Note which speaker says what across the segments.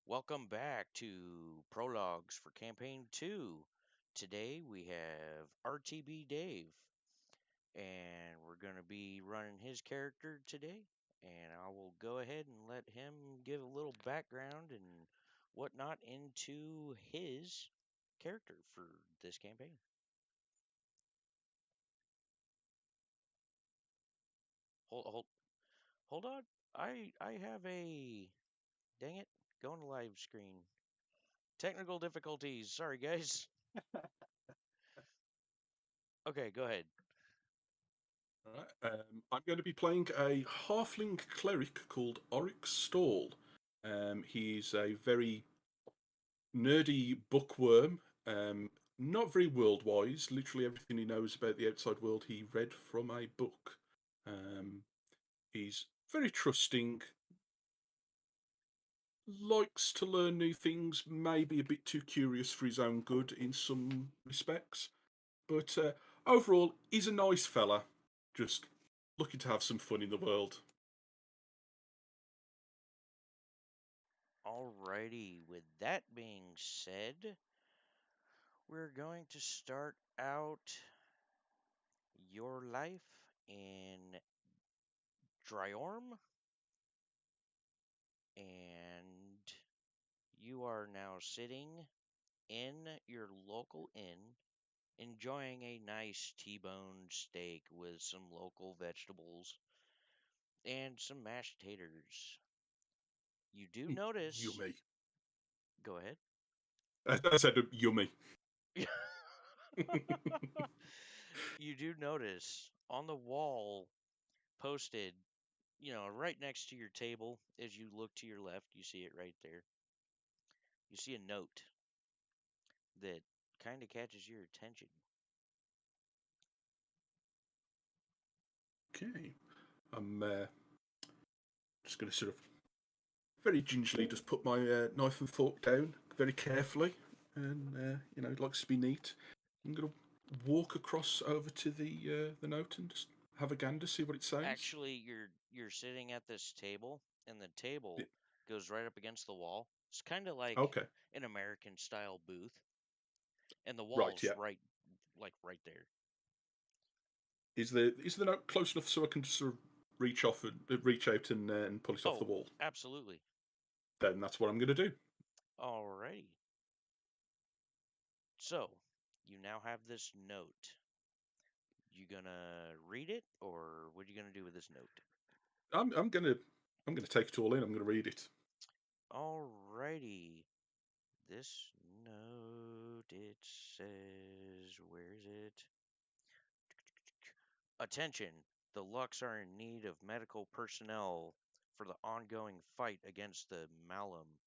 Speaker 1: Welcome back to Prologues for Campaign 2. Today we have RTB Dave, and we're going to be running his character today. And I will go ahead and let him give a little background and whatnot into his character for this campaign. Hold on. I have a dang it, going to live screen. Technical difficulties. Sorry, guys. Okay, go ahead.
Speaker 2: All right. I'm going to be playing a halfling cleric called Oric Stall. He's a very nerdy bookworm, not very world-wise. Literally everything he knows about the outside world he read from a book. He's very trusting, likes to learn new things, maybe a bit too curious for his own good in some respects. But overall, he's a nice fella, just looking to have some fun in the world.
Speaker 1: Alrighty, with that being said, we're going to start out your life in Dryorm, and you are now sitting in your local inn, enjoying a nice T-bone steak with some local vegetables and some mashed taters. You do notice.
Speaker 2: Yummy.
Speaker 1: Go ahead.
Speaker 2: I said yummy.
Speaker 1: You do notice on the wall posted, right next to your table, as you look to your left, you see it right there. You see a note that kind of catches your attention.
Speaker 2: Okay. I'm just going to sort of very gingerly just put my knife and fork down very carefully, and it likes to be neat. I'm going to walk across over to the note and just have a gander, see what it says.
Speaker 1: Actually, you're sitting at this table, and the table goes right up against the wall. It's kind of like
Speaker 2: Okay.
Speaker 1: an American style booth, and the
Speaker 2: Right.
Speaker 1: wall's
Speaker 2: Yeah.
Speaker 1: right there.
Speaker 2: Is the note close enough so I can just sort of reach out and pull it off the
Speaker 1: Oh,
Speaker 2: wall?
Speaker 1: absolutely.
Speaker 2: Then that's what I'm going to do.
Speaker 1: Alrighty. So, you now have this note. You gonna read it, or what are you gonna do with this note?
Speaker 2: I'm gonna take it all in. I'm gonna read it.
Speaker 1: Alrighty. This note, it says, where is it? Attention, the Lux are in need of medical personnel for the ongoing fight against the Malum.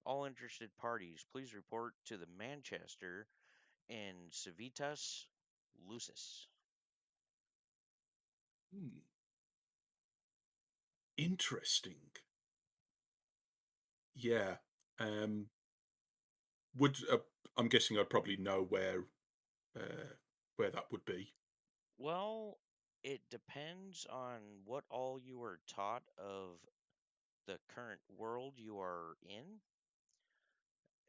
Speaker 1: All interested parties, please report to the Manchester in Civitas Lucis.
Speaker 2: Interesting. Yeah. Would I'm guessing I'd probably know where that would be.
Speaker 1: Well, it depends on what all you are taught of the current world you are in.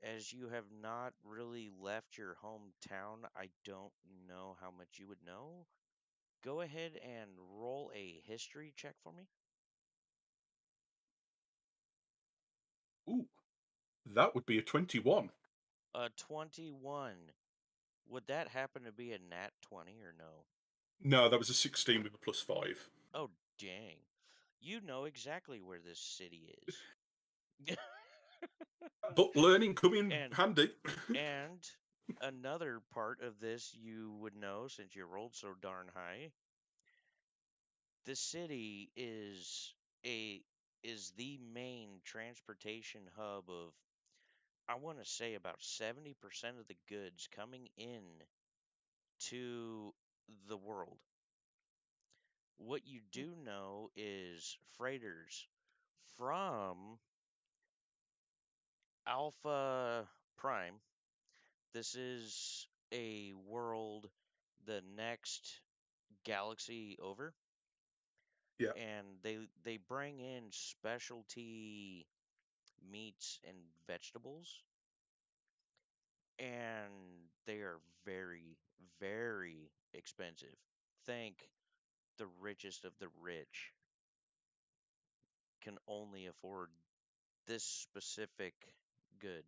Speaker 1: As you have not really left your hometown, I don't know how much you would know. Go ahead and roll a history check for me.
Speaker 2: Ooh, that would be a 21.
Speaker 1: A 21. Would that happen to be a nat 20 or no?
Speaker 2: No, that was a 16 with a +5.
Speaker 1: Oh, dang. You know exactly where this city is.
Speaker 2: But learning come in
Speaker 1: and
Speaker 2: handy.
Speaker 1: and another part of this you would know since you rolled so darn high. The city is a is the main transportation hub of, I want to say, about 70% of the goods coming in to the world. What you do know is freighters from Alpha Prime. This is a world the next galaxy over,
Speaker 2: Yeah.
Speaker 1: and they bring in specialty meats and vegetables, and they are very, very expensive. Think the richest of the rich can only afford this specific good.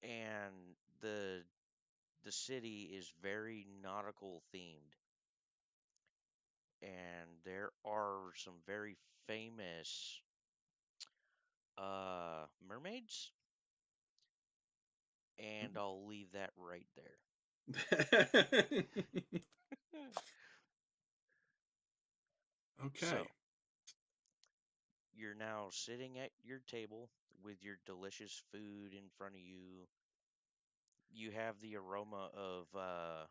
Speaker 1: And the city is very nautical themed, and there are some very famous mermaids, and I'll leave that right there.
Speaker 2: Okay.
Speaker 1: So, you're now sitting at your table with your delicious food in front of you. You have the aroma of not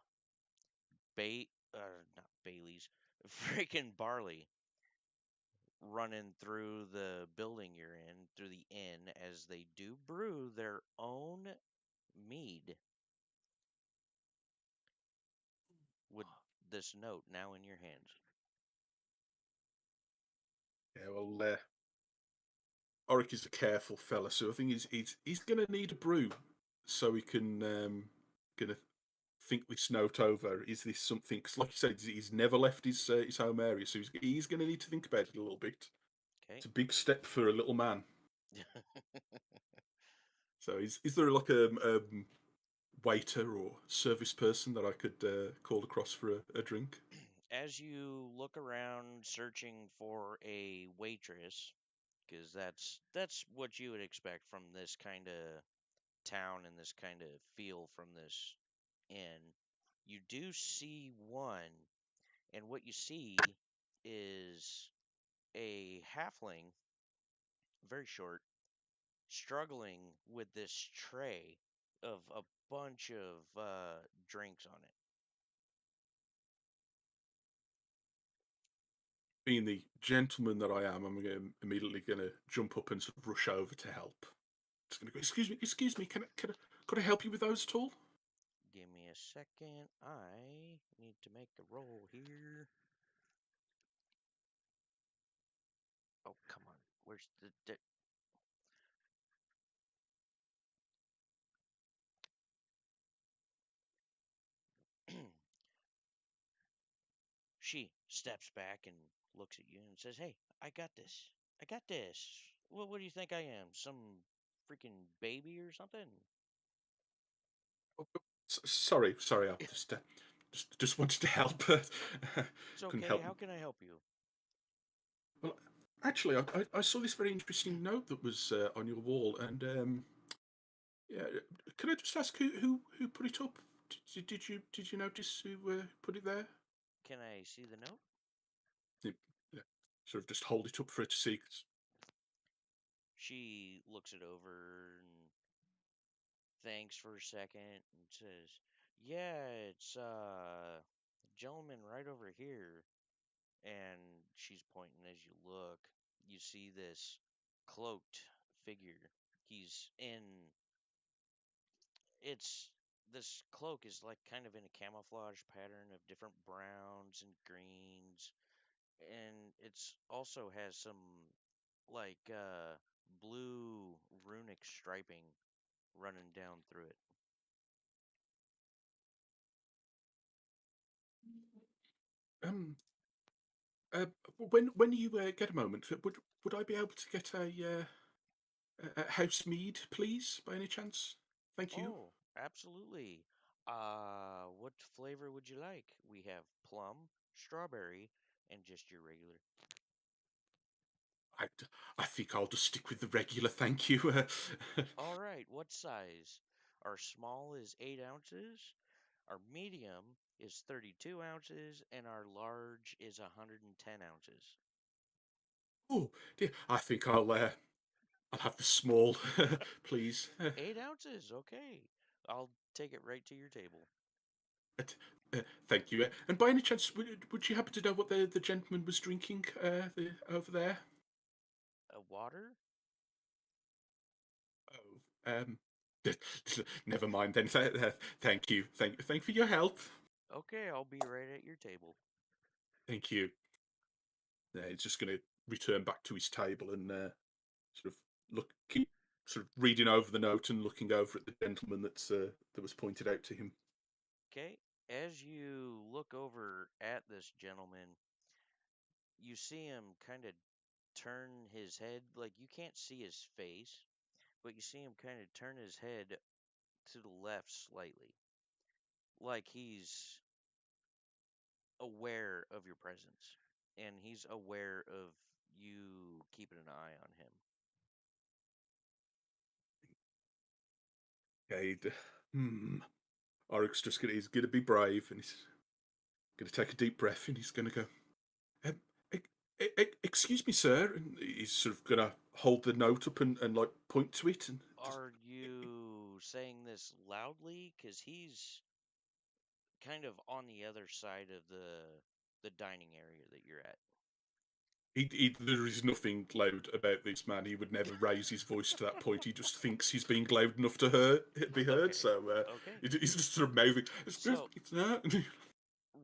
Speaker 1: Bailey's, freaking barley running through the building you're in, through the inn, as they do brew their own mead with this note now in your hands.
Speaker 2: Yeah, well, Oric is a careful fella, so I think he's going to need a brew so he can going to think this note over. Is this something? Because, like you said, he's never left his home area, so he's going to need to think about it a little bit.
Speaker 1: Okay.
Speaker 2: It's a big step for a little man. So, is there like a waiter or service person that I could call across for a drink?
Speaker 1: As you look around searching for a waitress, because that's what you would expect from this kind of town and this kind of feel from this inn, you do see one, and what you see is a halfling, very short, struggling with this tray of a bunch of drinks on it.
Speaker 2: Being the gentleman that I am, immediately going to jump up and sort of rush over to help. Just going to go. Excuse me. Could I help you with those at all?
Speaker 1: Give me a second. I need to make a roll here. Oh, come on. Where's the She steps back and looks at you and says, "Hey, I got this. I got this. What do you think I am? Some freaking baby or something?"
Speaker 2: Oh, sorry. I just wanted to help.
Speaker 1: It's
Speaker 2: Couldn't
Speaker 1: okay.
Speaker 2: help.
Speaker 1: How can I help you?
Speaker 2: Well, actually, I saw this very interesting note that was on your wall, and yeah, can I just ask who put it up? Did you notice who put it there?
Speaker 1: Can I see the note?
Speaker 2: Yeah, yeah. Sort of just hold it up for her to see.
Speaker 1: She looks it over and thanks for a second and says, "Yeah, it's a gentleman right over here." And she's pointing. As you look, you see this cloaked figure. He's in it's This cloak is like kind of in a camouflage pattern of different browns and greens, and it's also has some like blue runic striping running down through it.
Speaker 2: Um, when you get a moment, would I be able to get a house mead, please, by any chance? Thank you.
Speaker 1: Oh, absolutely. What flavor would you like? We have plum, strawberry, and just your regular.
Speaker 2: I, I think I'll just stick with the regular, thank you.
Speaker 1: All right, what size? Our small is 8 ounces, our medium is 32 ounces, and our large is 110 ounces.
Speaker 2: Oh dear, I think I'll have the small, please.
Speaker 1: 8 ounces, okay. I'll take it right to your table.
Speaker 2: Thank you. And by any chance, would you happen to know what the gentleman was drinking over there?
Speaker 1: A water?
Speaker 2: Oh, never mind then. Thank you. Thank you for your help.
Speaker 1: Okay, I'll be right at your table.
Speaker 2: Thank you. He's just going to return back to his table and sort of keep sort of reading over the note and looking over at the gentleman that was pointed out to him.
Speaker 1: Okay, as you look over at this gentleman, you see him kind of turn his head. Like, you can't see his face, but you see him kind of turn his head to the left slightly. Like he's aware of your presence, and he's aware of you keeping an eye on him.
Speaker 2: Okay. Oric's he's gonna be brave and he's gonna take a deep breath and he's gonna go. Um, excuse me, sir. And he's sort of gonna hold the note up and like point to it and just.
Speaker 1: Are you saying this loudly? Because he's kind of on the other side of the dining area that you're at.
Speaker 2: There is nothing loud about this man. He would never raise his voice to that point. He just thinks he's being loud enough to be heard.
Speaker 1: Okay.
Speaker 2: So
Speaker 1: Okay.
Speaker 2: he's just sort of mouthing. Excuse
Speaker 1: So
Speaker 2: me, sir.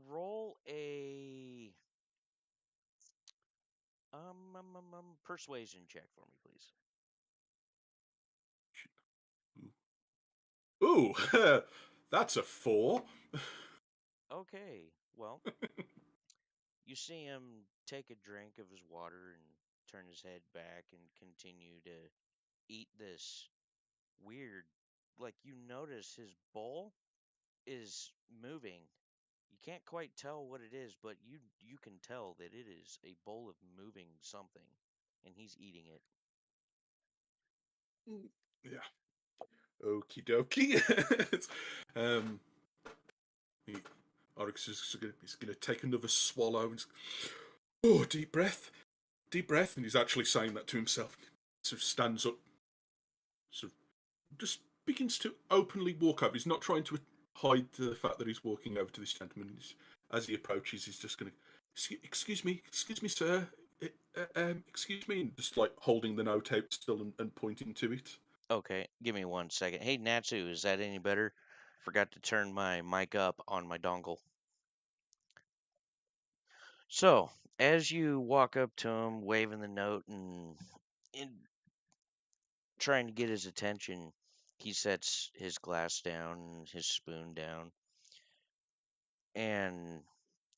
Speaker 1: roll a persuasion check for me, please.
Speaker 2: Ooh, that's a 4.
Speaker 1: Okay. Well, you see him take a drink of his water and turn his head back and continue to eat this weird. Like, you notice his bowl is moving. You can't quite tell what it is, but you can tell that it is a bowl of moving something, and he's eating it.
Speaker 2: Yeah. Okie dokie. um, he, Oryx is he's gonna take another swallow and oh, deep breath, and he's actually saying that to himself. Sort of stands up, sort of just begins to openly walk over. He's not trying to hide the fact that he's walking over to this gentleman. As he approaches, he's just going to, excuse me, sir, excuse me, and just like holding the note out still and pointing to it.
Speaker 1: Okay, give me 1 second. Hey, Natsu, is that any better? Forgot to turn my mic up on my dongle. So, as you walk up to him, waving the note and trying to get his attention, he sets his glass down, his spoon down, and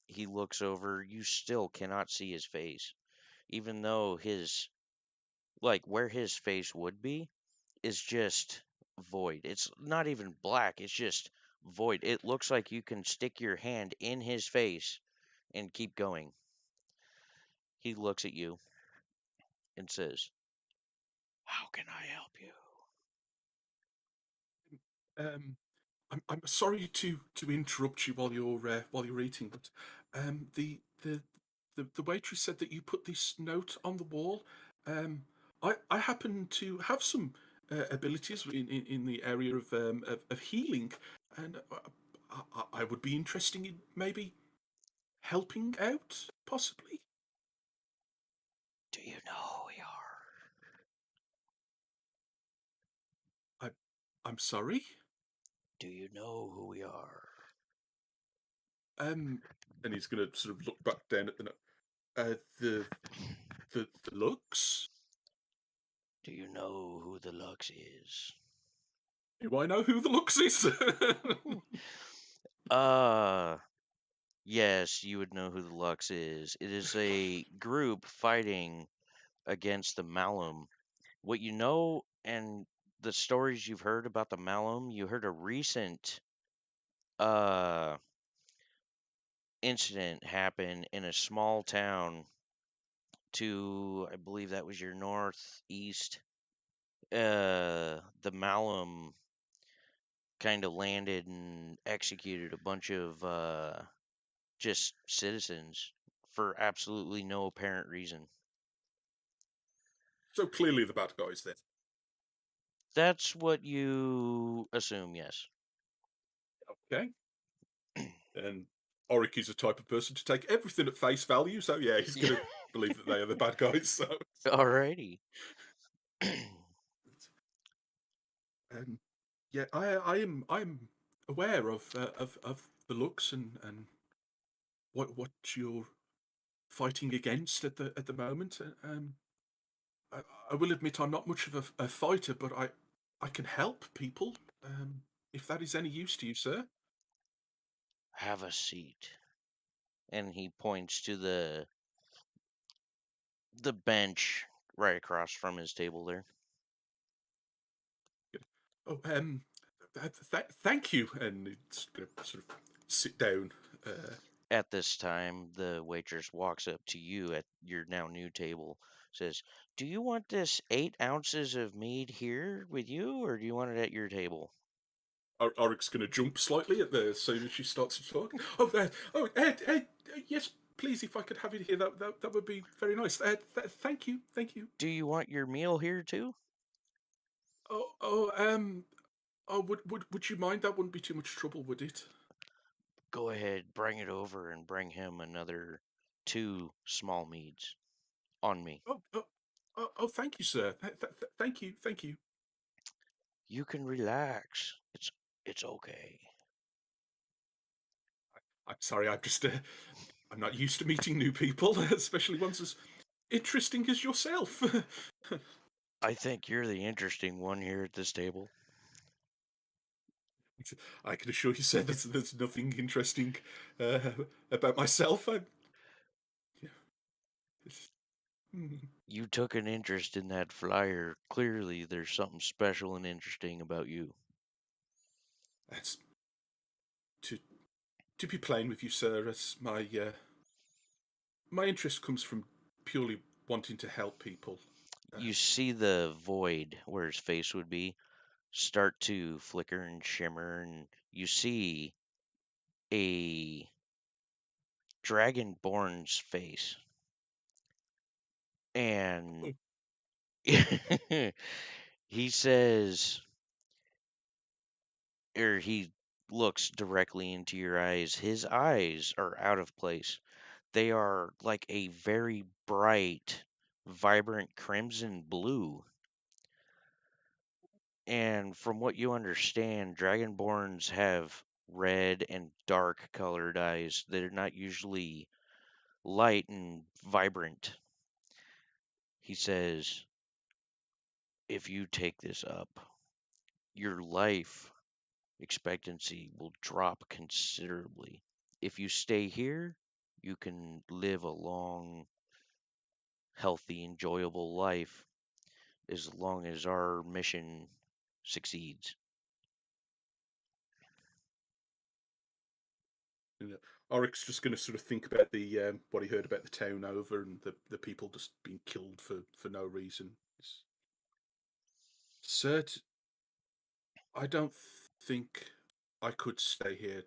Speaker 1: he looks over. You still cannot see his face, even though like, where his face would be is just void. It's not even black, it's just void. It looks like you can stick your hand in his face and keep going. He looks at you and says, "How can I help you?"
Speaker 2: Um, I'm sorry to interrupt you while you're eating, but the waitress said that you put this note on the wall. Um, I happen to have some abilities in the area of healing, and I would be interested in maybe helping out, possibly.
Speaker 1: Do you know who we are?
Speaker 2: I I'm sorry.
Speaker 1: Do you know who we are?
Speaker 2: Um, and he's going to sort of look back down at the note. The looks.
Speaker 1: Do you know who the Lux is?
Speaker 2: Do I know who the looks is?
Speaker 1: Uh, yes, you would know who the Lux is. It is a group fighting against the Malum. What you know and the stories you've heard about the Malum, you heard a recent uh incident happen in a small town to, I believe that was your northeast. The Malum kind of landed and executed a bunch of just citizens for absolutely no apparent reason.
Speaker 2: So clearly the bad guys then.
Speaker 1: That's what you assume, yes.
Speaker 2: Okay. And Oric is the type of person to take everything at face value, so yeah, he's
Speaker 1: Yeah.
Speaker 2: going to believe that they are the bad guys. So,
Speaker 1: Alrighty.
Speaker 2: um, yeah, I'm aware of the looks and what you're fighting against at the moment. I, I will admit I'm not much of a fighter, but I can help people. If that is any use to you, sir.
Speaker 1: Have a seat. And he points to the bench right across from his table there.
Speaker 2: Oh, thank you. And it's going to sort of sit down.
Speaker 1: At this time, the waitress walks up to you at your now new table, says, "Do you want this 8 ounces of mead here with you, or do you want it at your table?"
Speaker 2: Oric's going to jump slightly as soon as she starts to talk. Yes, please, if I could have it here, that would be very nice. Thank you, thank you.
Speaker 1: Do you want your meal here too?
Speaker 2: Oh, oh, would you mind? That wouldn't be too much trouble, would it?
Speaker 1: Go ahead, bring it over and bring him another 2 small meads on me.
Speaker 2: Thank you, sir. Thank you, thank you.
Speaker 1: You can relax. It's okay.
Speaker 2: I'm sorry, I'm not used to meeting new people, especially ones as interesting as yourself.
Speaker 1: I think you're the interesting one here at this table.
Speaker 2: I can assure you, sir, there's nothing interesting uh, about myself. Yeah, it's- hmm,
Speaker 1: You took an interest in that flyer. Clearly, there's something special and interesting about you.
Speaker 2: that's to to be plain with you, sir. As my interest comes from purely wanting to help people.
Speaker 1: You
Speaker 2: Um,
Speaker 1: see the void where his face would be start to flicker and shimmer, and you see a dragonborn's face. And he says, or he looks directly into your eyes. His eyes are out of place. They are like a very bright, vibrant crimson blue. And from what you understand, dragonborns have red and dark colored eyes. They're not usually light and vibrant. He says, if you take this up, your life expectancy will drop considerably. If you stay here, you can live a long, healthy, enjoyable life as long as our mission succeeds.
Speaker 2: and, Oric's just going to sort of think about the what he heard about the town over and the people just being killed for no reason. Sir, I don't think I could stay here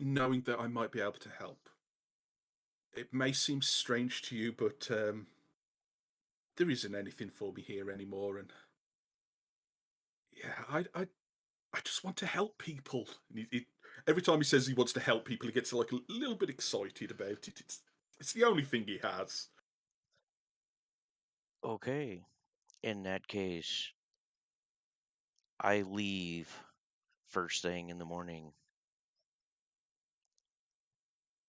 Speaker 2: knowing that I might be able to help. It may seem strange to you, but there isn't anything for me here anymore, and yeah, I just want to help people. And every time he says he wants to help people, he gets like a little bit excited about it. It's the only thing he has.
Speaker 1: Okay, in that case, I leave first thing in the morning.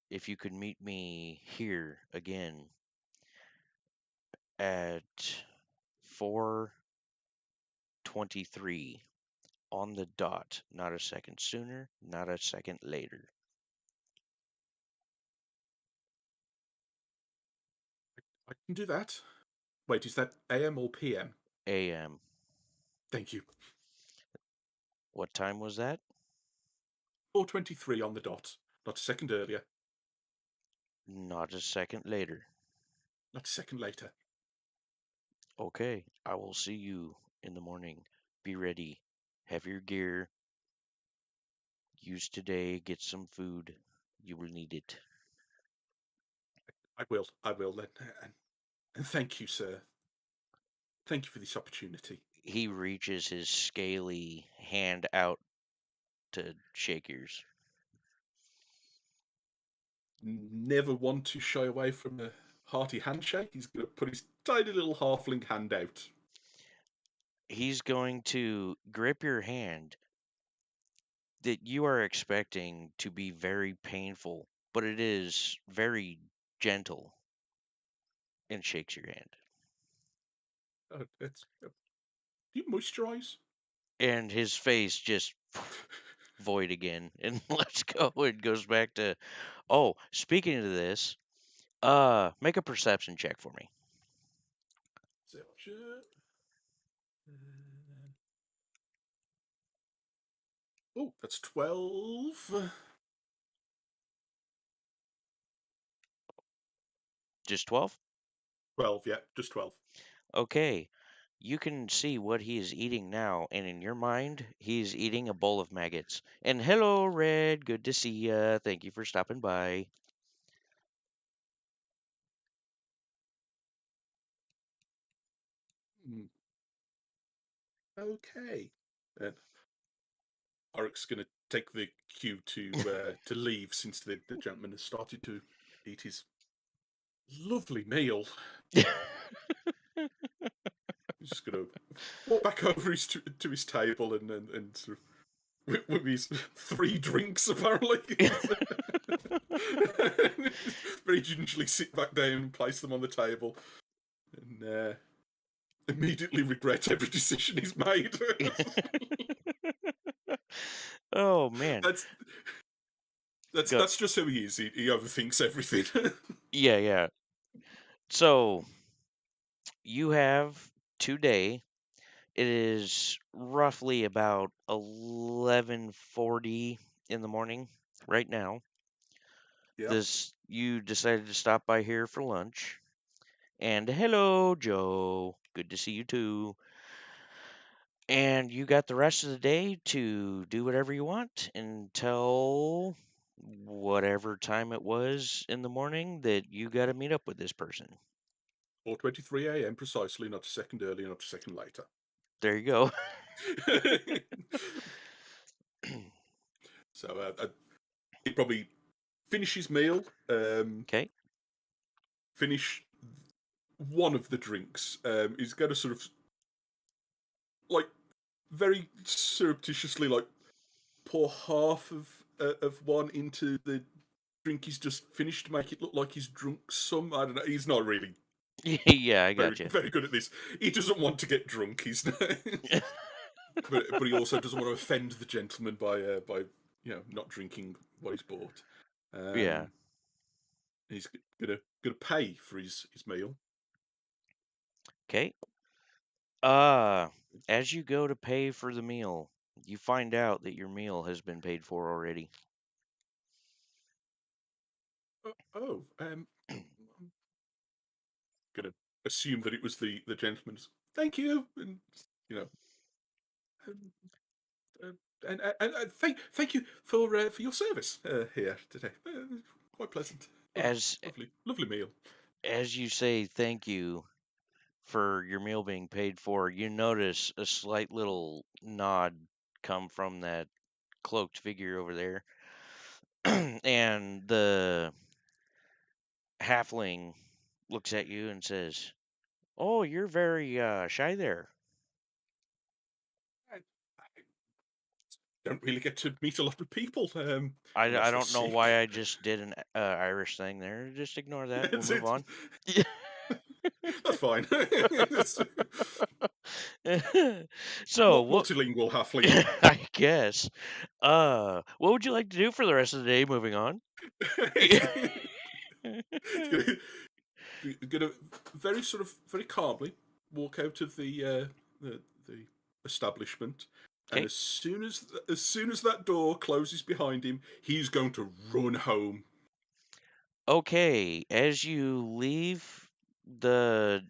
Speaker 1: If you could meet me here again at 4:23 on the dot, not a second sooner, not a second later.
Speaker 2: I can do that. Wait, is that AM or PM?
Speaker 1: AM.
Speaker 2: Thank you.
Speaker 1: What time was that?
Speaker 2: 4:23 on the dot. Not a second earlier.
Speaker 1: Not a second later.
Speaker 2: Not a second later.
Speaker 1: Okay, I will see you in the morning. Be ready. Have your gear. Use today. Get some food. You will need it.
Speaker 2: I will. I will then. And thank you, sir. Thank you for this opportunity.
Speaker 1: He reaches his scaly hand out to shake yours.
Speaker 2: Never want to shy away from a hearty handshake. He's going to put his tiny little halfling hand out.
Speaker 1: He's going to grip your hand that you are expecting to be very painful, but it is very gentle, and shakes your hand.
Speaker 2: Do you moisturize?
Speaker 1: And his face just void again and lets go and goes back to, oh, speaking of this, make a perception check for me.
Speaker 2: Oh, that's 12.
Speaker 1: Just 12?
Speaker 2: 12, yeah, just 12.
Speaker 1: Okay. You can see what he is eating now, and in your mind, he is eating a bowl of maggots. And hello, Red. Good to see ya. Thank you for stopping by.
Speaker 2: Okay. And Oric's going to take the cue to leave since the gentleman has started to eat his lovely meal. He's just going to walk back over to his table and sort of with his 3 drinks apparently. Very gingerly sit back down and place them on the table, and immediately regret every decision he's made.
Speaker 1: Oh, man.
Speaker 2: that's that's
Speaker 1: Go.
Speaker 2: that's just who he is. He overthinks everything.
Speaker 1: Yeah, yeah. So, you have today. It is roughly about 11:40 in the morning right now.
Speaker 2: Yeah.
Speaker 1: This you decided to stop by here for lunch. And hello, Joe. Good to see you too. And you got the rest of the day to do whatever you want until whatever time it was in the morning that you got to meet up with this person.
Speaker 2: 4:23 a.m. precisely, not a second earlier, not a second later.
Speaker 1: There you go.
Speaker 2: So he probably finish his meal,
Speaker 1: Okay.
Speaker 2: finish one of the drinks. He's going to sort of like very surreptitiously like pour half of one into the drink he's just finished to make it look like he's drunk some. I don't know. He's not really
Speaker 1: Yeah, I
Speaker 2: very
Speaker 1: got you.
Speaker 2: very good at this. He doesn't want to get drunk. He's but he also doesn't want to offend the gentleman by not drinking what he's bought.
Speaker 1: Yeah.
Speaker 2: He's gonna pay for his meal.
Speaker 1: Okay. As you go to pay for the meal, you find out that your meal has been paid for already.
Speaker 2: I'm gonna assume that it was the gentleman's. Thank you, and you know, um, uh, and thank you for your service here today. Quite pleasant,
Speaker 1: As
Speaker 2: lovely meal.
Speaker 1: as you say thank you for your meal being paid for, you notice a slight little nod come from that cloaked figure over there. And the halfling looks at you and says, "Oh, you're very shy there."
Speaker 2: I, I don't really get to meet a lot of people
Speaker 1: I
Speaker 2: unless they're
Speaker 1: don't know why
Speaker 2: sick.
Speaker 1: I just did an Irish thing there. Just ignore that. We'll
Speaker 2: It's,
Speaker 1: move
Speaker 2: it's,
Speaker 1: on.
Speaker 2: that's fine.
Speaker 1: So what?
Speaker 2: Multilingual halfling.
Speaker 1: I guess. What would you like to do for the rest of the day? Moving on.
Speaker 2: It's gonna very sort of very calmly walk out of the establishment, and
Speaker 1: Okay.
Speaker 2: as soon as that door closes behind him, he's going to run home.
Speaker 1: Okay. As you leave the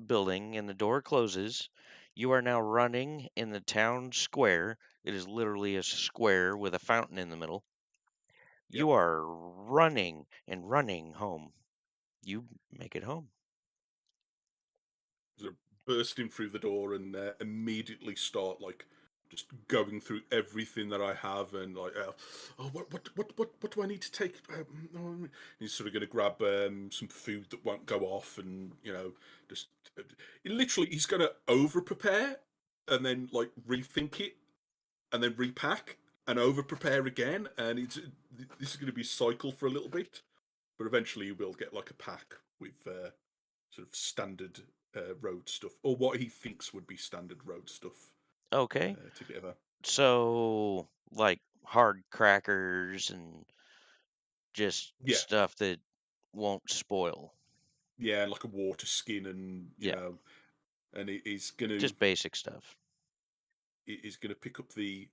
Speaker 1: building and the door closes, you are now running in the town square. It is literally a square with a fountain in the middle.
Speaker 2: Yep,
Speaker 1: You are running and running home. You make it home.
Speaker 2: there's a burst in through the door and immediately start like just going through everything that I have and like, oh, what do I need to take? He's sort of going to grab some food that won't go off, and just literally he's going to over prepare and then like rethink it and then repack and over prepare again, and this is going to be a cycle for a little bit, but eventually we'll get like a pack with sort of standard road stuff, or what he thinks would be standard road stuff
Speaker 1: Okay.
Speaker 2: together.
Speaker 1: So, like hard crackers and just
Speaker 2: Yeah,
Speaker 1: stuff that won't spoil.
Speaker 2: yeah, like a water skin, and
Speaker 1: Yeah,
Speaker 2: and
Speaker 1: just basic stuff.
Speaker 2: he's gonna pick up the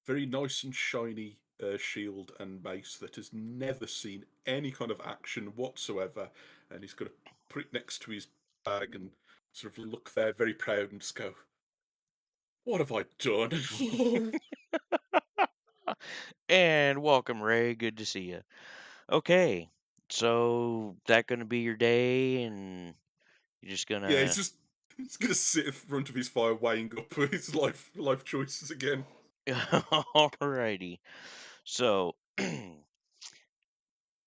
Speaker 2: very nice and shiny shield and mace that has never seen any kind of action whatsoever, and he's gonna put it next to his bag and sort of look there very proud and just go, "What have I done?"
Speaker 1: And welcome, Ray. Good to see you. Okay, so that gonna be your day, and you're just
Speaker 2: Yeah,
Speaker 1: gonna.
Speaker 2: he's gonna sit in front of his fire, weighing up his life choices again.
Speaker 1: Alrighty. So,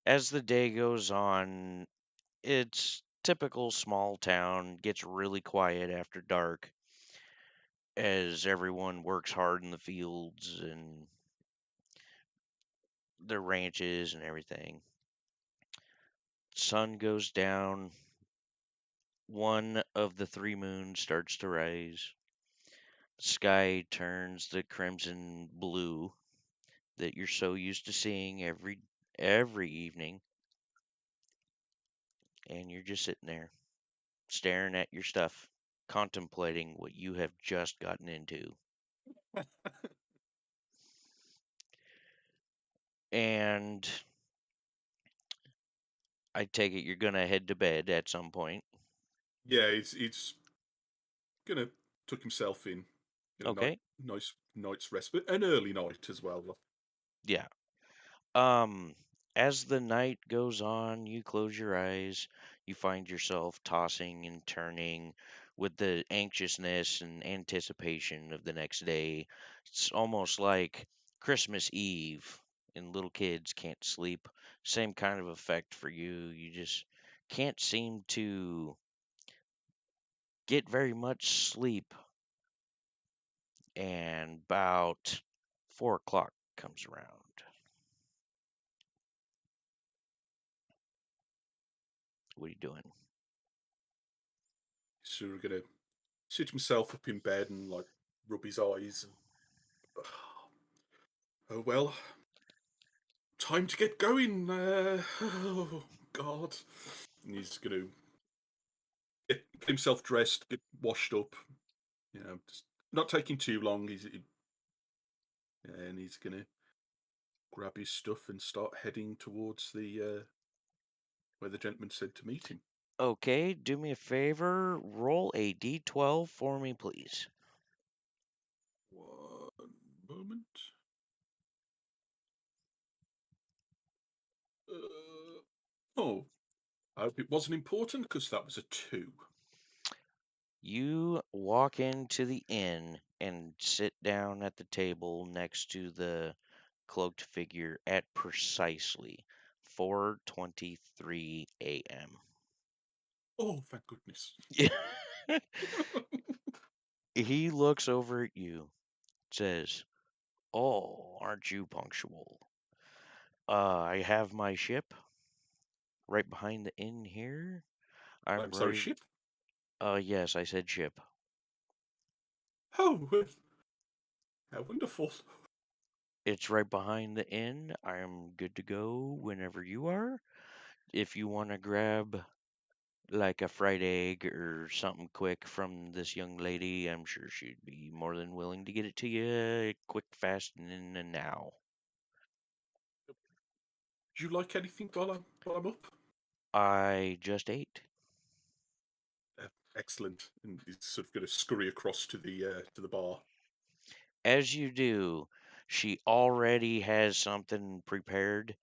Speaker 1: as the day goes on, it's typical small town, gets really quiet after dark as everyone works hard in the fields and their ranches and everything. Sun goes down, one of the three moons starts to rise. Sky turns the crimson blue that you're so used to seeing every evening, and you're just sitting there staring at your stuff, contemplating what you have just gotten into. And I take it you're gonna head to bed at some point.
Speaker 2: Yeah, he's gonna tuck himself in,
Speaker 1: Okay?
Speaker 2: nice night's rest, but an early night as well.
Speaker 1: Yeah. Um, as the night goes on, you close your eyes, you find yourself tossing and turning with the anxiousness and anticipation of the next day. It's almost like Christmas Eve and little kids can't sleep. Same kind of effect for you. You just can't seem to get very much sleep. And about 4 o'clock comes around. What are you doing?
Speaker 2: So we're gonna sit himself up in bed and like rub his eyes and oh well, time to get going. Oh God, and he's gonna get himself dressed, get washed up. Just not taking too long. And he's gonna grab his stuff and start heading towards the where the gentleman said to meet him.
Speaker 1: Okay, do me a favor. Roll a d12 for me, please.
Speaker 2: One moment. Uh, oh, I hope it wasn't important because that was a 2.
Speaker 1: You walk into the inn and sit down at the table next to the cloaked figure at precisely 4:23 a.m.
Speaker 2: Oh, thank goodness.
Speaker 1: He looks over at you, says, "Oh, aren't you punctual? I have my ship right behind the inn here. I'm
Speaker 2: I'm sorry,
Speaker 1: ready."
Speaker 2: ship.
Speaker 1: Yes, I said ship.
Speaker 2: Oh, how wonderful.
Speaker 1: It's right behind the inn. I'm good to go whenever you are. If you want to grab like a fried egg or something quick from this young lady, I'm sure she'd be more than willing to get it to you quick, fast, and in and now.
Speaker 2: Do you like anything while I'm up?
Speaker 1: I just ate.
Speaker 2: Excellent. And he's sort of going to scurry across to the bar.
Speaker 1: As you do, she already has something prepared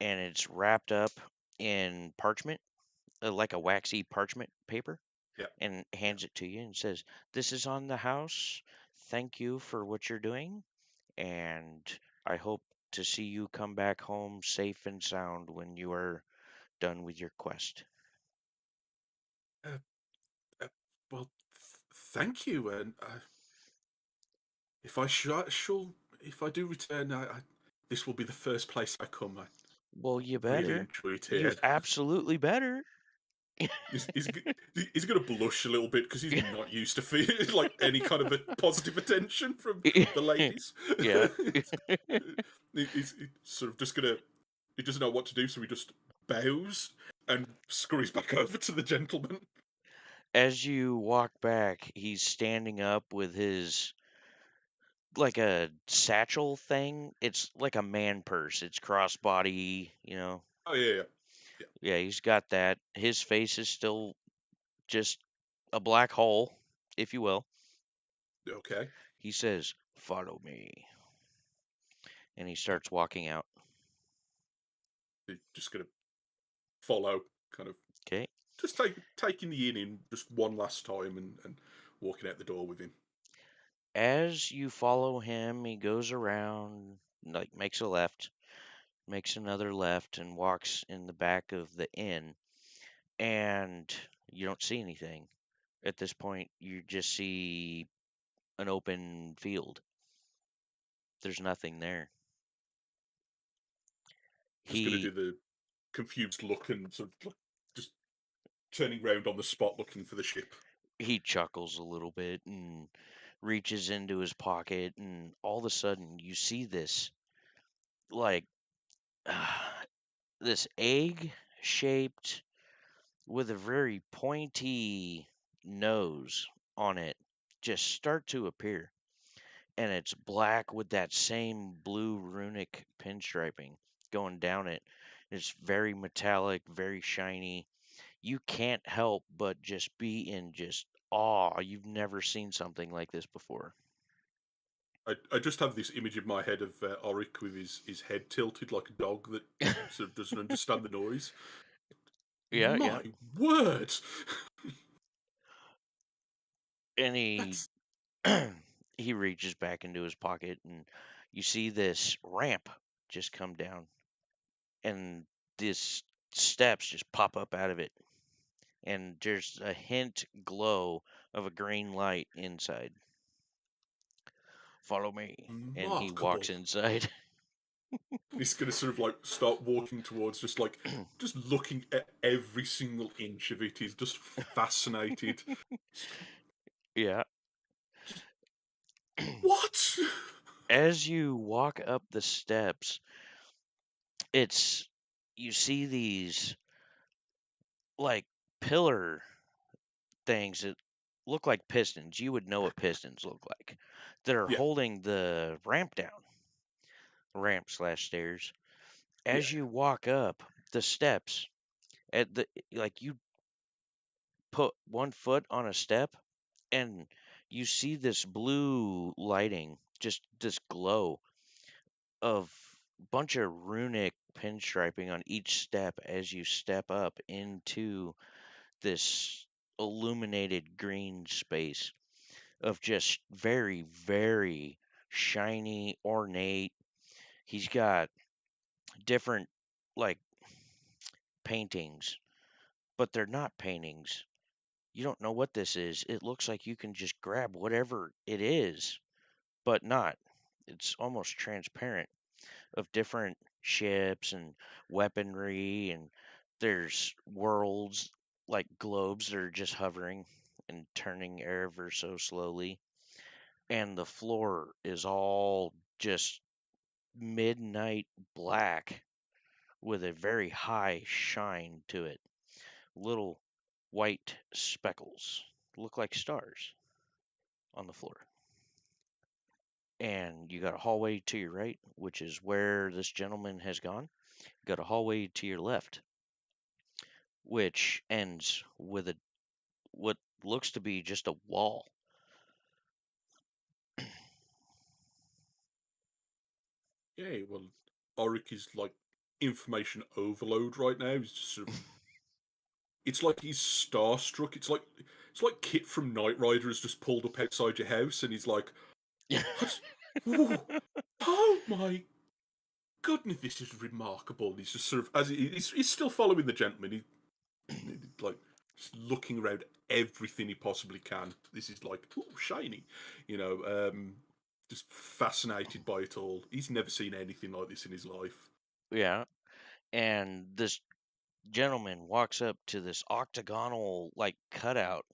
Speaker 1: and it's wrapped up in parchment, like a waxy parchment paper.
Speaker 2: Yeah.
Speaker 1: and
Speaker 2: Yeah.
Speaker 1: hands it to you and says, "This is on the house. Thank you for what you're doing, and I hope to see you come back home safe and sound when you are done with your quest."
Speaker 2: Uh, uh, well, thank you. And if I shall, if I do return, this will be the first place I come. I
Speaker 1: Well, you
Speaker 2: really
Speaker 1: better.
Speaker 2: enjoy it
Speaker 1: You
Speaker 2: here.
Speaker 1: absolutely better.
Speaker 2: He's, he's going to blush a little bit because he's not used to feeling like any kind of a positive attention from the ladies.
Speaker 1: Yeah.
Speaker 2: He's sort of just going to. He doesn't know what to do, so he just bows and scurries back over to the gentleman.
Speaker 1: As you walk back, he's standing up with his like a satchel thing. It's like a man purse. It's crossbody.
Speaker 2: Oh yeah, yeah,
Speaker 1: Yeah, he's got that. His face is still just a black hole, if you will.
Speaker 2: yeah. Okay,
Speaker 1: He says, "Follow me." And he starts walking out.
Speaker 2: he's just going to follow, kind of
Speaker 1: Okay.
Speaker 2: just taking the inn in just one last time and walking out the door with him.
Speaker 1: As you follow him, he goes around, like makes a left, makes another left, and walks in the back of the inn. And you don't see anything. At this point, you just see an open field. There's nothing there.
Speaker 2: Just going to
Speaker 1: He
Speaker 2: do the confused look and sort of just turning round on the spot looking for the ship.
Speaker 1: he chuckles a little bit and reaches into his pocket, and all of a sudden you see this like this egg shaped with a very pointy nose on it just start to appear, and it's black with that same blue runic pinstriping going down it. It's very metallic, very shiny. You can't help but just be in just awe. You've never seen something like this before.
Speaker 2: I just have this image in my head of Oric with his head tilted like a dog that sort of doesn't understand the noise.
Speaker 1: Yeah, yeah.
Speaker 2: My word!
Speaker 1: And he
Speaker 2: That's
Speaker 1: he reaches back into his pocket, and you see this ramp just come down, and this steps just pop up out of it, and there's a hint glow of a green light inside. "Follow me." And he walks
Speaker 2: remarkable.
Speaker 1: inside.
Speaker 2: He's going to sort of like start walking towards, just looking at every single inch of it. He's just fascinated.
Speaker 1: Yeah.
Speaker 2: Just what?
Speaker 1: As you walk up the steps, it's you see these like pillar things that look like pistons. You would know what pistons look like. That are
Speaker 2: Yeah,
Speaker 1: holding the ramp down, ramp slash stairs.
Speaker 2: yeah,
Speaker 1: As you walk up the steps, at the like you put one foot on a step, and you see this blue lighting, just this glow of bunch of runic pinstriping on each step as you step up into this illuminated green space of just very, very shiny, ornate. He's got different like paintings, but they're not paintings. You don't know what this is. It looks like you can just grab whatever it is, but not. It's almost transparent of different ships and weaponry, and there's worlds like globes that are just hovering and turning ever so slowly, and the floor is all just midnight black with a very high shine to it. Little white speckles look like stars on the floor. And you got a hallway to your right, which is where this gentleman has gone. You got a hallway to your left, which ends with a what looks to be just a wall.
Speaker 2: yeah. Well, Oric is like information overload right now. He's just sort of it's like he's starstruck. It's like Kit from Knight Rider has just pulled up outside your house, and he's like, "What? Ooh, oh my goodness, this is remarkable." And he's just sort of as he's still following the gentleman. Like just looking around everything he possibly can. This is like, ooh, shiny, you know. Just fascinated by it all. He's never seen anything like this in his life.
Speaker 1: Yeah. And this gentleman walks up to this octagonal like cutout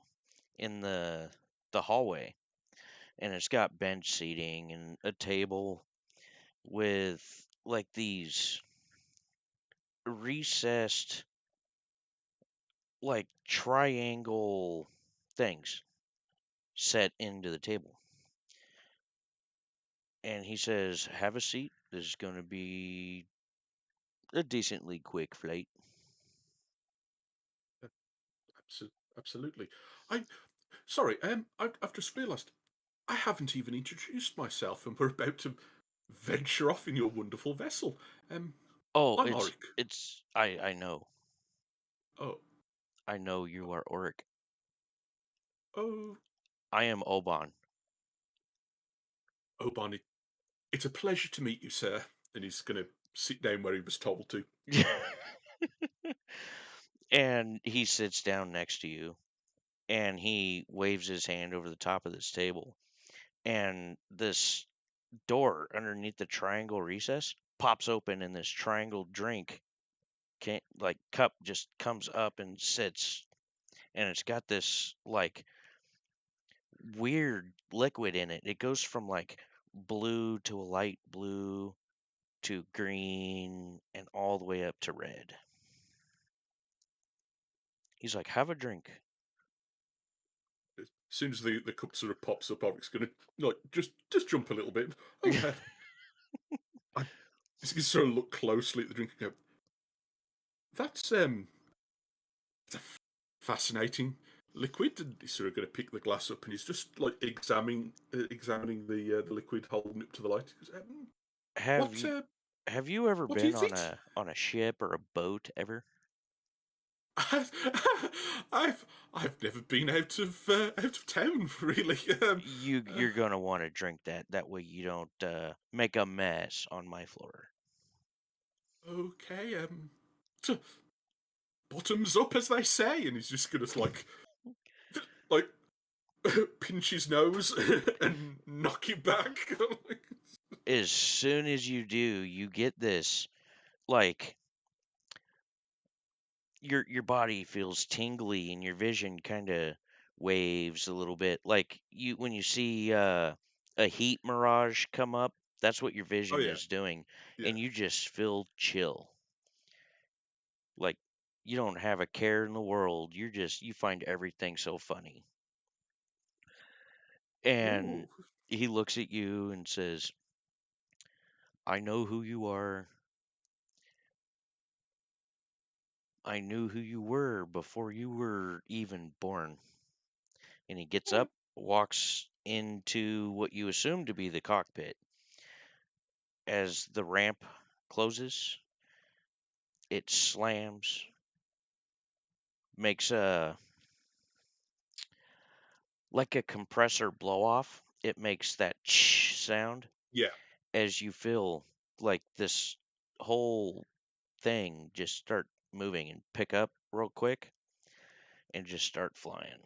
Speaker 1: in the hallway, and it's got bench seating and a table with like these recessed like triangle things set into the table. And he says, "Have a seat. This is going to be a decently quick flight."
Speaker 2: Absolutely. I sorry. I've just realised I haven't even introduced myself, and we're about to venture off in your wonderful vessel. Um,
Speaker 1: Oh,
Speaker 2: I'm Oric.
Speaker 1: I know.
Speaker 2: Oh,
Speaker 1: I know you are Oric.
Speaker 2: oh,
Speaker 1: I am Oban.
Speaker 2: oh, Barney. It's a pleasure to meet you, sir. And he's going to sit down where he was told to.
Speaker 1: And he sits down next to you, and he waves his hand over the top of this table, and this door underneath the triangle recess pops open, and this triangle drink can like cup just comes up and sits, and it's got this like weird liquid in it. It goes from like blue to a light blue to green and all the way up to red. He's like, "Have a drink."
Speaker 2: As soon as the cup sort of pops up, Oric's going to like just jump a little bit. Oh, I just sort of look closely at the drink and go, "That's it's a fascinating liquid." And he's sort of going to pick the glass up, and he's just like examining the liquid, holding it to the light. He goes,
Speaker 1: have
Speaker 2: "What
Speaker 1: you have you ever
Speaker 2: what
Speaker 1: been
Speaker 2: is it?"
Speaker 1: on a ship or a boat ever?
Speaker 2: I've never been out of town really.
Speaker 1: You're gonna want to drink that. That way you don't make a mess on my floor.
Speaker 2: Okay, t- bottoms up as they say, and he's just gonna like pinch his nose and knock it back.
Speaker 1: As soon as you do, you get this like your body feels tingly and your vision kind of waves a little bit. Like you when you see a heat mirage come up, that's what your
Speaker 2: Oh
Speaker 1: vision
Speaker 2: yeah,
Speaker 1: is doing,
Speaker 2: yeah.
Speaker 1: and you just feel chill. Like you don't have a care in the world. You find everything so funny. And
Speaker 2: Ooh,
Speaker 1: he looks at you and says, "I know who you are. I knew who you were before you were even born." And he gets
Speaker 2: oh,
Speaker 1: up, walks into what you assume to be the cockpit. As the ramp closes, it slams, makes a like a compressor blow off. It makes that sound
Speaker 2: yeah.
Speaker 1: as you feel like this whole thing just start moving and pick up real quick and just start flying.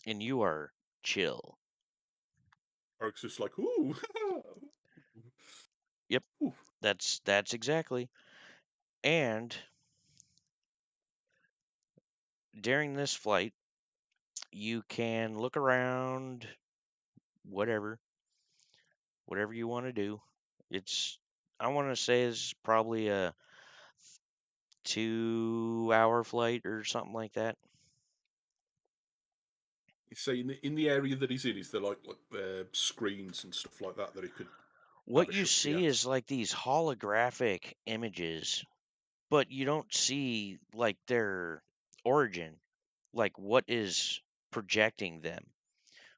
Speaker 1: And you are chill.
Speaker 2: Oric's just like ooh,
Speaker 1: Yep,
Speaker 2: ooh.
Speaker 1: that's exactly. And during this flight, you can look around, whatever, whatever you want to do. It's I want to say it's probably a 2 hour flight or something like that.
Speaker 2: You say in the area that he's in, is there like screens and stuff like that that he could have
Speaker 1: What
Speaker 2: a
Speaker 1: you
Speaker 2: shufty
Speaker 1: see
Speaker 2: at?
Speaker 1: is like these holographic images, but you don't see like their origin, like what is projecting them.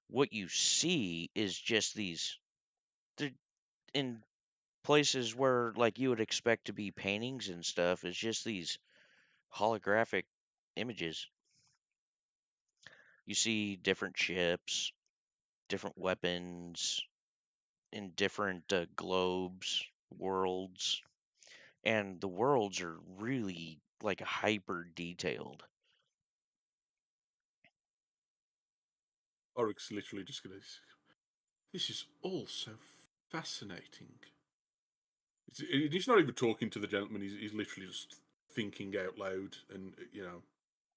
Speaker 1: What you see is just these they're in places where like you would expect to be paintings and stuff. It's just these holographic images. You see different ships, different weapons in different globes, worlds, and the worlds are really like hyper detailed.
Speaker 2: Oric's literally just going to. This is all so fascinating. He's not even talking to the gentleman. He's literally just thinking out loud, and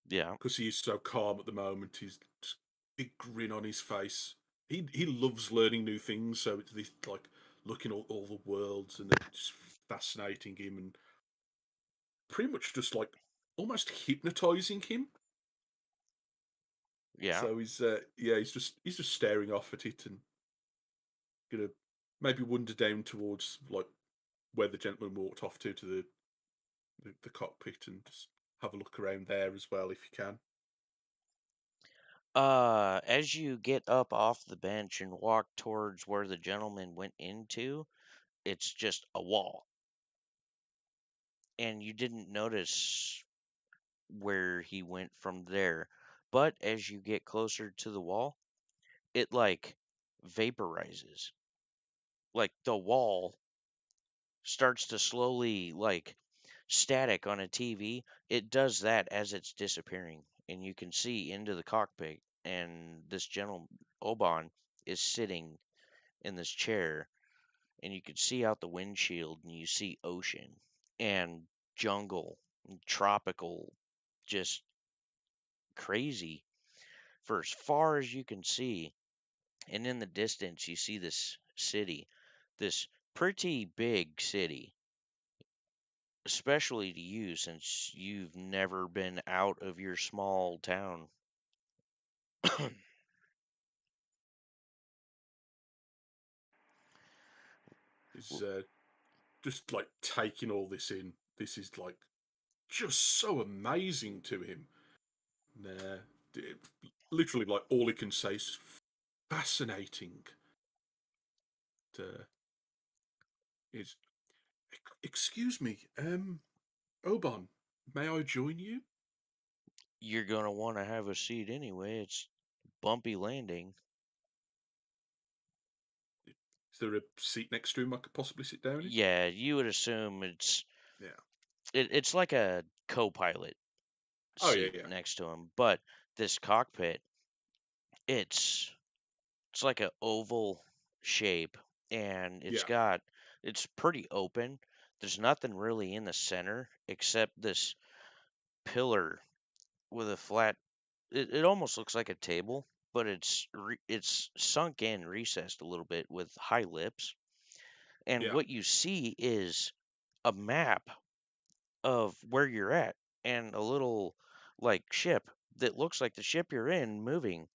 Speaker 1: Yeah,
Speaker 2: because he is so calm at the moment, he's just big grin on his face. He loves learning new things, so it's this like looking at all the worlds, and they're just fascinating him, and pretty much just like almost hypnotizing him.
Speaker 1: yeah.
Speaker 2: So he's just staring off at it and gonna maybe wander down towards like where the gentleman walked off to the cockpit and just have a look around there as well if you can.
Speaker 1: As you get up off the bench and walk towards where the gentleman went into, it's just a wall. And you didn't notice where he went from there. But as you get closer to the wall, it like vaporizes. Like the wall starts to slowly like static on a TV. It does that as it's disappearing, and you can see into the cockpit. And this gentleman Oban is sitting in this chair, and you can see out the windshield, and you see ocean and jungle, and tropical, just crazy for as far as you can see. And in the distance, you see this city, this pretty big city, especially to you since you've never been out of your small town.
Speaker 2: He's just like taking all this in. This is like just so amazing to him. Nah, literally, like all he can say is fascinating. Uh, is excuse me, Oban, may I join you?
Speaker 1: You're going to want to have a seat anyway. It's bumpy landing.
Speaker 2: Is there a seat next to him I could possibly sit down in?
Speaker 1: Yeah, you would assume
Speaker 2: Yeah.
Speaker 1: it's like a co-pilot
Speaker 2: Oh yeah,
Speaker 1: seat
Speaker 2: yeah,
Speaker 1: next to him, but this cockpit, it's it's like a oval shape, and
Speaker 2: yeah,
Speaker 1: it's pretty open. There's nothing really in the center except this pillar with a flat. It almost looks like a table, but it's sunk in, recessed a little bit with high lips. And
Speaker 2: yeah.
Speaker 1: what you see is a map of where you're at, and a little like ship that looks like the ship you're in moving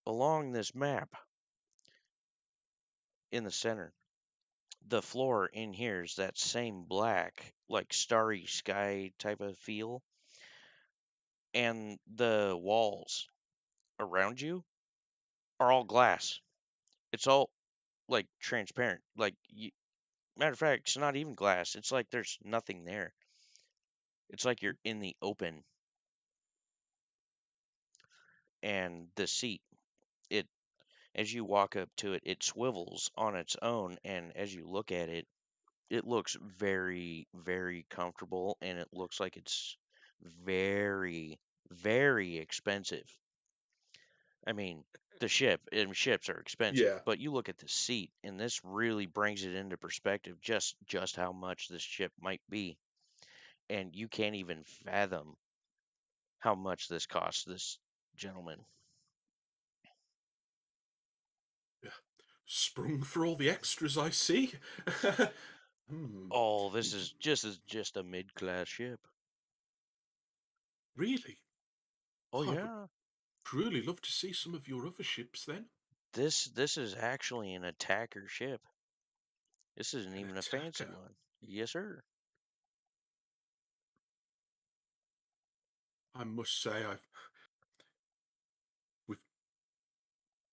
Speaker 1: along this map in the center. The floor in here is that same black, like starry sky type of feel, and the walls around you are all glass. It's all like transparent. Matter of fact, it's not even glass. It's like there's nothing there. It's like you're in the open, and the seat, it as you walk up to it, it swivels on its own, and as you look at it, it looks very, very comfortable, and it looks like it's very, very expensive. I mean, the ship and ships are expensive,
Speaker 2: Yeah.
Speaker 1: but you look at the seat, and this really brings it into perspective just how much this ship might be, and you can't even fathom how much this costs this gentleman.
Speaker 2: Yeah. Sprung for all the extras, I see. Hmm.
Speaker 1: Oh, this
Speaker 2: It-
Speaker 1: is just a mid-class ship.
Speaker 2: really?
Speaker 1: Oh
Speaker 2: I would
Speaker 1: yeah.
Speaker 2: really love to see some of your other ships then.
Speaker 1: This is actually an attacker ship. This isn't
Speaker 2: An
Speaker 1: even a fancy
Speaker 2: attacker.
Speaker 1: one. Yes, sir.
Speaker 2: I must say, we've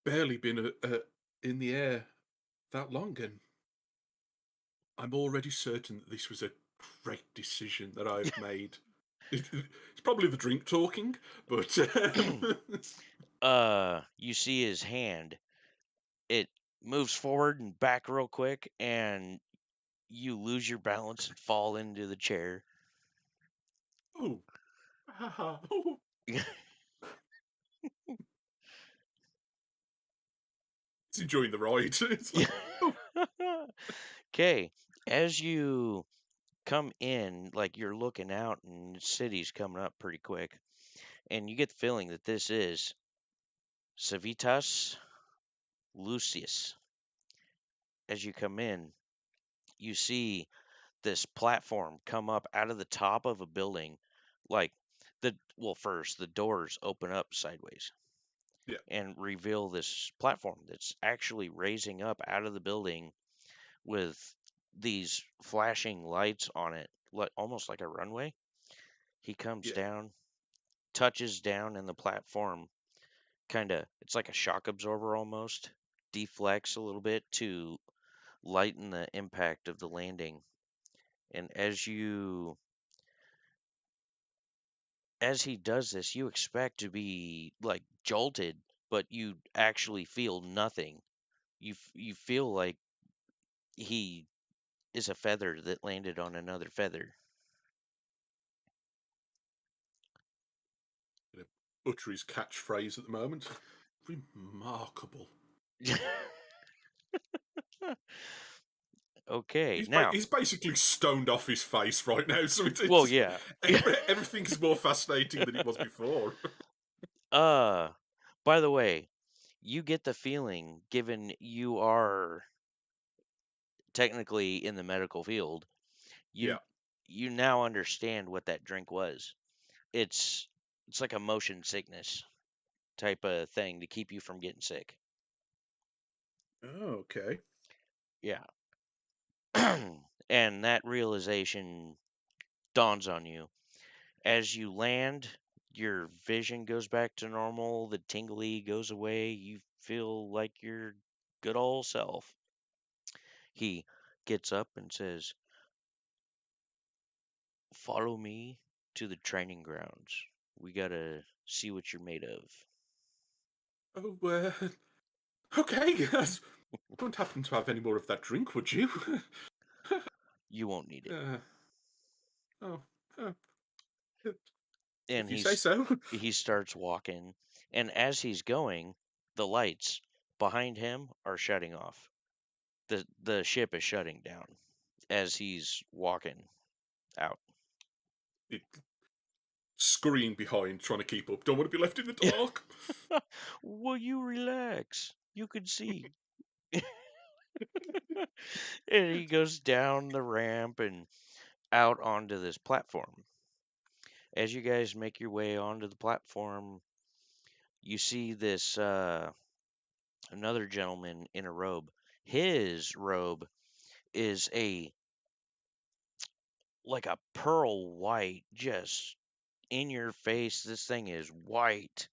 Speaker 2: barely been in the air that long, and I'm already certain that this was a great decision that I've made. It's probably the drink talking, but
Speaker 1: You see his hand. It moves forward and back real quick, and you lose your balance and fall into the chair.
Speaker 2: oh, oh, he's enjoying the ride. It's like, oh,
Speaker 1: Okay, as you come in, like you're looking out, and the city's coming up pretty quick, and you get the feeling that this is Civitas Lucius. As you come in, you see this platform come up out of the top of a building, like first the doors open up sideways
Speaker 2: yeah,
Speaker 1: and reveal this platform that's actually raising up out of the building with these flashing lights on it, like almost like a runway. He comes
Speaker 2: yeah,
Speaker 1: down, touches down, and the platform kind of, it's like a shock absorber almost, deflects a little bit to lighten the impact of the landing. And as he does this, you expect to be like jolted, but you actually feel nothing. You feel like he is a feather that landed on another feather.
Speaker 2: gonna utter his catchphrase at the moment. Remarkable.
Speaker 1: Okay, now,
Speaker 2: He's basically stoned off his face right now, so it's
Speaker 1: well,
Speaker 2: just
Speaker 1: yeah.
Speaker 2: everything is more fascinating than it was before.
Speaker 1: uh, by the way, you get the feeling, given you are technically in the medical field, you
Speaker 2: Yeah.
Speaker 1: you now understand what that drink was. It's it's like a motion sickness type of thing to keep you from getting sick.
Speaker 2: Oh, okay.
Speaker 1: Yeah. And that realization dawns on you. As you land, your vision goes back to normal, the tingly goes away, you feel like your good old self. He gets up and says, "Follow me to the training grounds. We gotta see what you're made of."
Speaker 2: Oh, okay. Yes. Don't happen to have any more of that drink, would you?
Speaker 1: You won't need it.
Speaker 2: uh, oh, uh,
Speaker 1: And
Speaker 2: if you say so.
Speaker 1: he starts walking, and as he's going, the lights behind him are shutting off. The ship is shutting down as he's walking out.
Speaker 2: It, scurrying behind, trying to keep up. Don't want to be left in the dark.
Speaker 1: Will you relax? You can see. And he goes down the ramp and out onto this platform. As you guys make your way onto the platform, you see this another gentleman in a robe. His robe is a like a pearl white, just in your face. This thing is white,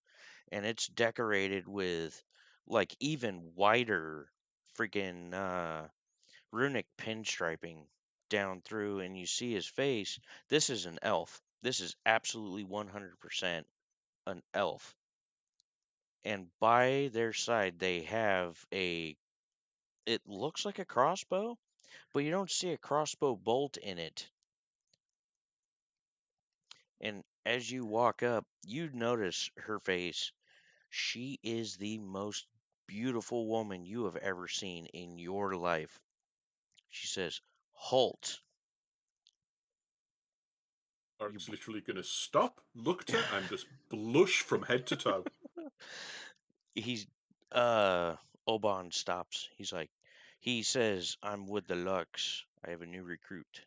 Speaker 1: and it's decorated with like even whiter freaking runic pinstriping down through, and you see his face. This is an elf. This is absolutely 100% an elf. And by their side, they have it looks like a crossbow, but you don't see a crossbow bolt in it. And as you walk up, you notice her face. She is the most beautiful woman you have ever seen in your life. She says, "Halt." You
Speaker 2: Art's literally going to stop, look at her, and just blush from head to toe.
Speaker 1: he's uh Oban stops. He says, "I'm with the Lux. I have a new recruit."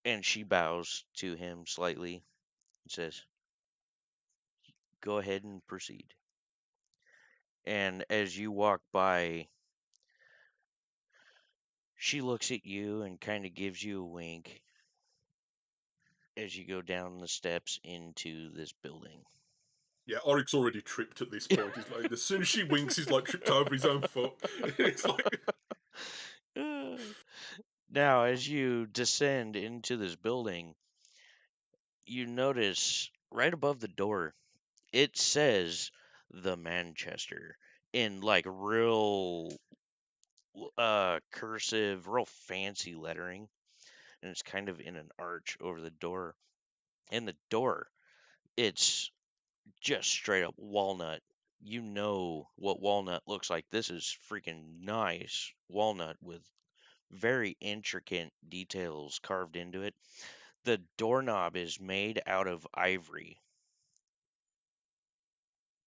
Speaker 1: And she bows to him slightly and says, "Go ahead and proceed." And as you walk by, she looks at you and kind of gives you a wink as you go down the steps into this building.
Speaker 2: Yeah, Oric's already tripped at this point. He's like, as soon as she winks, he's like tripped over his own foot. It's like,
Speaker 1: Now, as you descend into this building, you notice right above the door, it says the Manchester in like real cursive, real fancy lettering, and it's kind of in an arch over the door. And the door, it's just straight up walnut. You know what walnut looks like. This is freaking nice walnut with very intricate details carved into it. The doorknob is made out of ivory.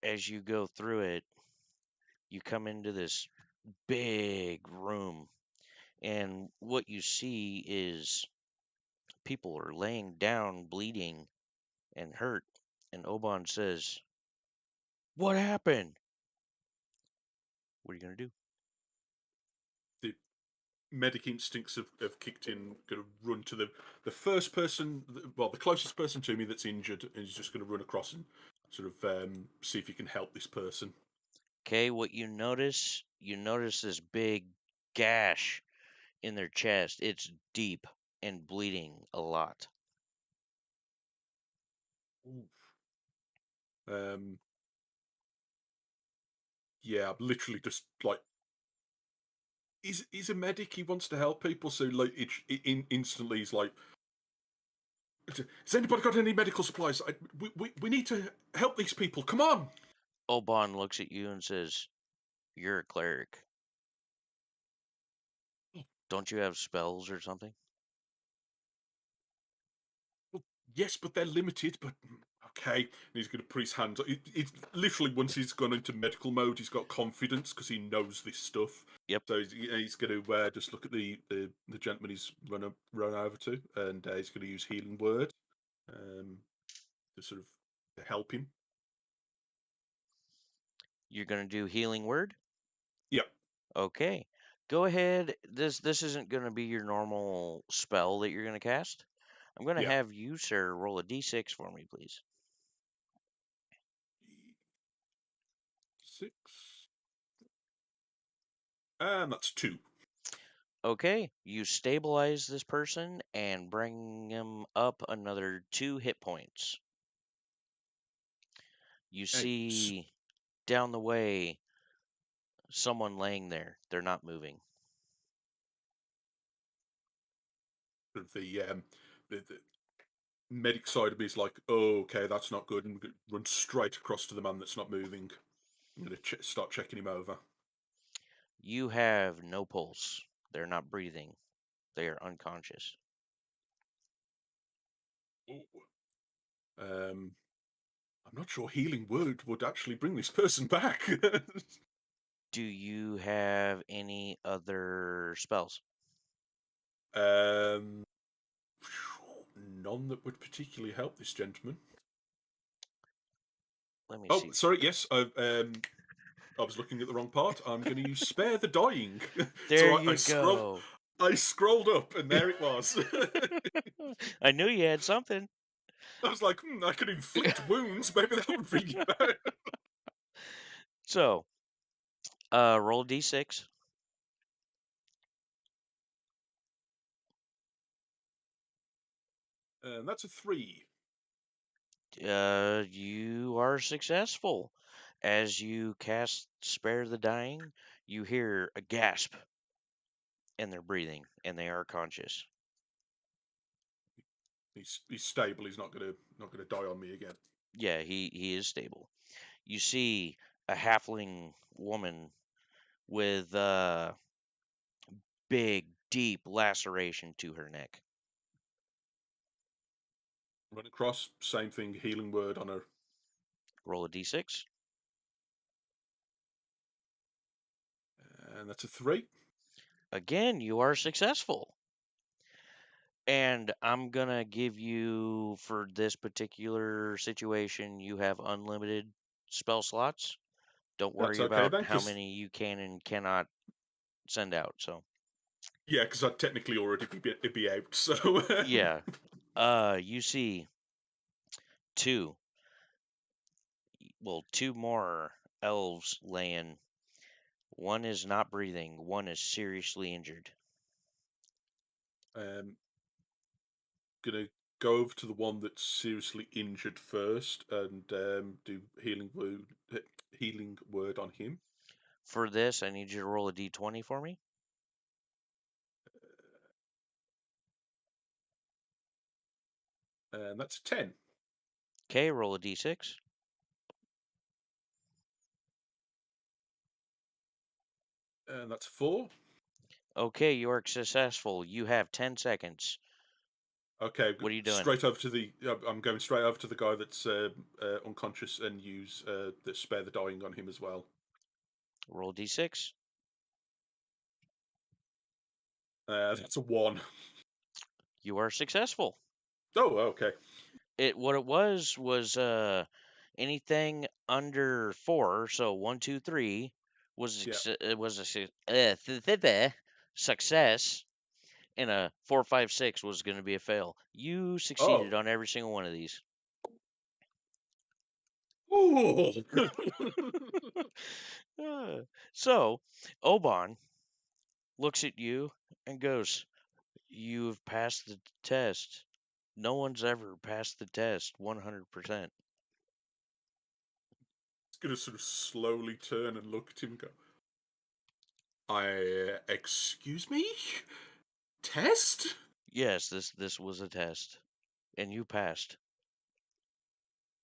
Speaker 1: As you go through it, you come into this big room, and what you see is people are laying down, bleeding and hurt. And Oban says, "What happened? What are you going to do?"
Speaker 2: The medic instincts have kicked in. Going to run to the first person, well, the closest person to me that's injured, and he's just going to run across and sort of see if he can help this person.
Speaker 1: Okay, what you notice this big gash in their chest. It's deep and bleeding a lot.
Speaker 2: Um, yeah, I'm literally just like he's a medic. He wants to help people, so like instantly he's like, "Has anybody got any medical supplies? We need to help these people. Come on!"
Speaker 1: Oban looks at you and says, "You're a cleric. Don't you have spells or something?"
Speaker 2: Well, yes, but they're limited. But okay, and he's going to put his hands. It's literally once he's gone into medical mode, he's got confidence because he knows this stuff.
Speaker 1: Yep.
Speaker 2: So he's going to just look at the gentleman he's run over to, and he's going to use healing word um, to sort of to help him.
Speaker 1: You're going to do healing word?
Speaker 2: Yeah,
Speaker 1: Okay. Go ahead. This isn't going to be your normal spell that you're going to cast. I'm going to
Speaker 2: yeah.
Speaker 1: have you, sir, roll a d6 for me, please.
Speaker 2: 6, and that's 2.
Speaker 1: Okay. You stabilize this person and bring him up another 2 hit points. You
Speaker 2: Hey,
Speaker 1: see down the way someone laying there. They're not moving.
Speaker 2: the medic side of me is like, oh, okay, that's not good, and run straight across to the man that's not moving. I'm going to start checking him over.
Speaker 1: You have no pulse. They're not breathing. They are unconscious.
Speaker 2: Ooh. Um, I'm not sure healing word would actually bring this person back.
Speaker 1: Do you have any other spells?
Speaker 2: um, none that would particularly help this gentleman.
Speaker 1: Let me
Speaker 2: Oh,
Speaker 1: see.
Speaker 2: sorry. Yes, I was looking at the wrong part. I'm going to use spare the dying.
Speaker 1: There
Speaker 2: so
Speaker 1: you go.
Speaker 2: I scrolled up, and there it was.
Speaker 1: I knew you had something.
Speaker 2: I was like, I could inflict wounds. Maybe that would bring you back.
Speaker 1: So, roll a d6.
Speaker 2: And that's a 3.
Speaker 1: You are successful. As you cast Spare the Dying, you hear a gasp, and they're breathing, and they are conscious.
Speaker 2: He's stable. He's not gonna die on me again.
Speaker 1: Yeah, he is stable. You see a halfling woman with big, deep laceration to her neck.
Speaker 2: Run across, same thing. Healing word on her,
Speaker 1: Roll a d6.
Speaker 2: and that's a 3.
Speaker 1: Again, you are successful. And I'm going to give you, for this particular situation, you have unlimited spell slots. Don't
Speaker 2: That's
Speaker 1: worry
Speaker 2: okay
Speaker 1: about
Speaker 2: then,
Speaker 1: how
Speaker 2: because
Speaker 1: many you can and cannot send out. So,
Speaker 2: yeah, because I'd technically already be out. So
Speaker 1: yeah. You see two, well, two more elves laying. One is not breathing, one is seriously injured.
Speaker 2: um, gonna go over to the one that's seriously injured first and do healing word on him.
Speaker 1: For this, I need you to roll a d20 for me.
Speaker 2: And that's a 10.
Speaker 1: Okay, roll a d6.
Speaker 2: And that's a 4.
Speaker 1: Okay, you are successful. You have 10 seconds.
Speaker 2: Okay,
Speaker 1: What are you doing?
Speaker 2: straight over to the. I'm going straight over to the guy that's unconscious and use the spare the dying on him as well.
Speaker 1: Roll d6.
Speaker 2: That's a 1.
Speaker 1: You are successful.
Speaker 2: Oh, okay.
Speaker 1: What it was anything under 4, so 1, 2, 3 was
Speaker 2: Yeah.
Speaker 1: it was a success, and a 4, 5, 6 was going to be a fail. You succeeded
Speaker 2: Oh.
Speaker 1: on every single one of these.
Speaker 2: Oh.
Speaker 1: So, Oban looks at you and goes, "You've passed the test. No one's ever passed the test 100%."
Speaker 2: It's going to sort of slowly turn and look at him and go, excuse me? Test?
Speaker 1: Yes, this was a test, and you passed.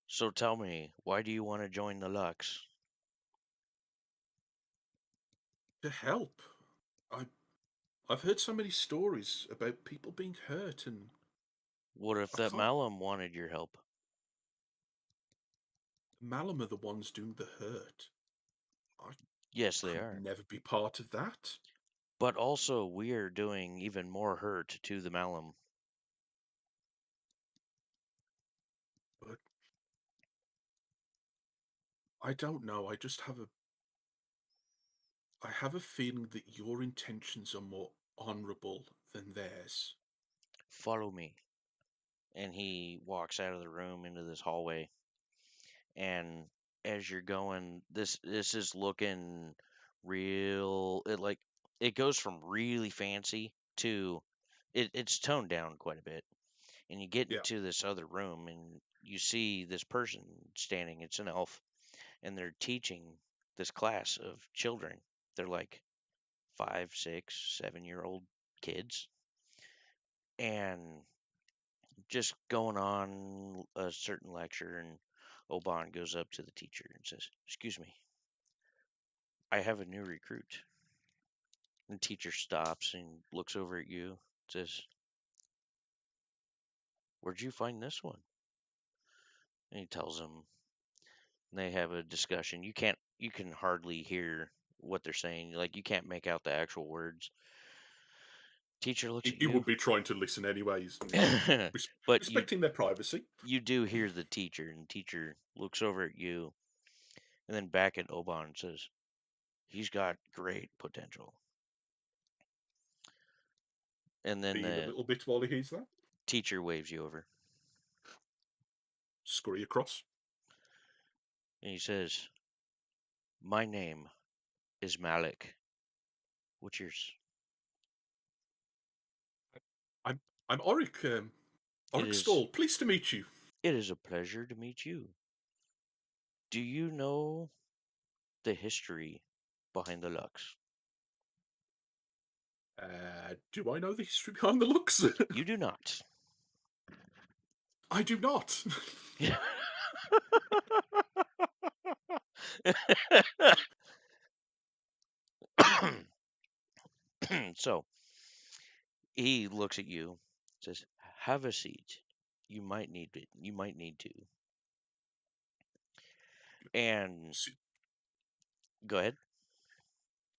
Speaker 1: So tell me, why do you want to join the Lux?
Speaker 2: To help. I, I've heard so many stories about people being hurt, and
Speaker 1: What if
Speaker 2: I
Speaker 1: that
Speaker 2: can't.
Speaker 1: Malum wanted your help?
Speaker 2: Malum are the ones doing the hurt. I
Speaker 1: Yes, they
Speaker 2: could
Speaker 1: are.
Speaker 2: never be part of that.
Speaker 1: But also, we're doing even more hurt to the Malum.
Speaker 2: But I don't know. I have a feeling that your intentions are more honorable than theirs.
Speaker 1: Follow me. And he walks out of the room into this hallway. And as you're going, this is looking real. It goes from really fancy to it's toned down quite a bit. And you get
Speaker 2: Yeah.
Speaker 1: into this other room and you see this person standing. It's an elf, and they're teaching this class of children. They're like 5, 6, 7-year old kids, and just going on a certain lecture. And Oban goes up to the teacher and says, "Excuse me, I have a new recruit." And the teacher stops and looks over at you, says, "Where'd you find this one?" And he tells him, and they have a discussion. You can hardly hear what they're saying. Like, you can't make out the actual words. Teacher looks at
Speaker 2: He
Speaker 1: you,
Speaker 2: would be trying to listen anyways,
Speaker 1: but
Speaker 2: respecting their privacy.
Speaker 1: you do hear the teacher, and the teacher looks over at you and then back at Oban and says, "He's got great potential." And then
Speaker 2: Being a
Speaker 1: the
Speaker 2: little bit while he hears that.
Speaker 1: teacher waves you over,
Speaker 2: Scurry across.
Speaker 1: and he says, "My name is Malik. What's yours?"
Speaker 2: I'm I'm Oric.
Speaker 1: It
Speaker 2: Oric
Speaker 1: is
Speaker 2: Stall. Pleased to meet you.
Speaker 1: it is a pleasure to meet you. Do you know the history behind the Lux?
Speaker 2: Do I know the history behind the looks?
Speaker 1: You do not.
Speaker 2: I do not.
Speaker 1: So he looks at you, says, "Have a seat. You might need it. You might need to." And go ahead.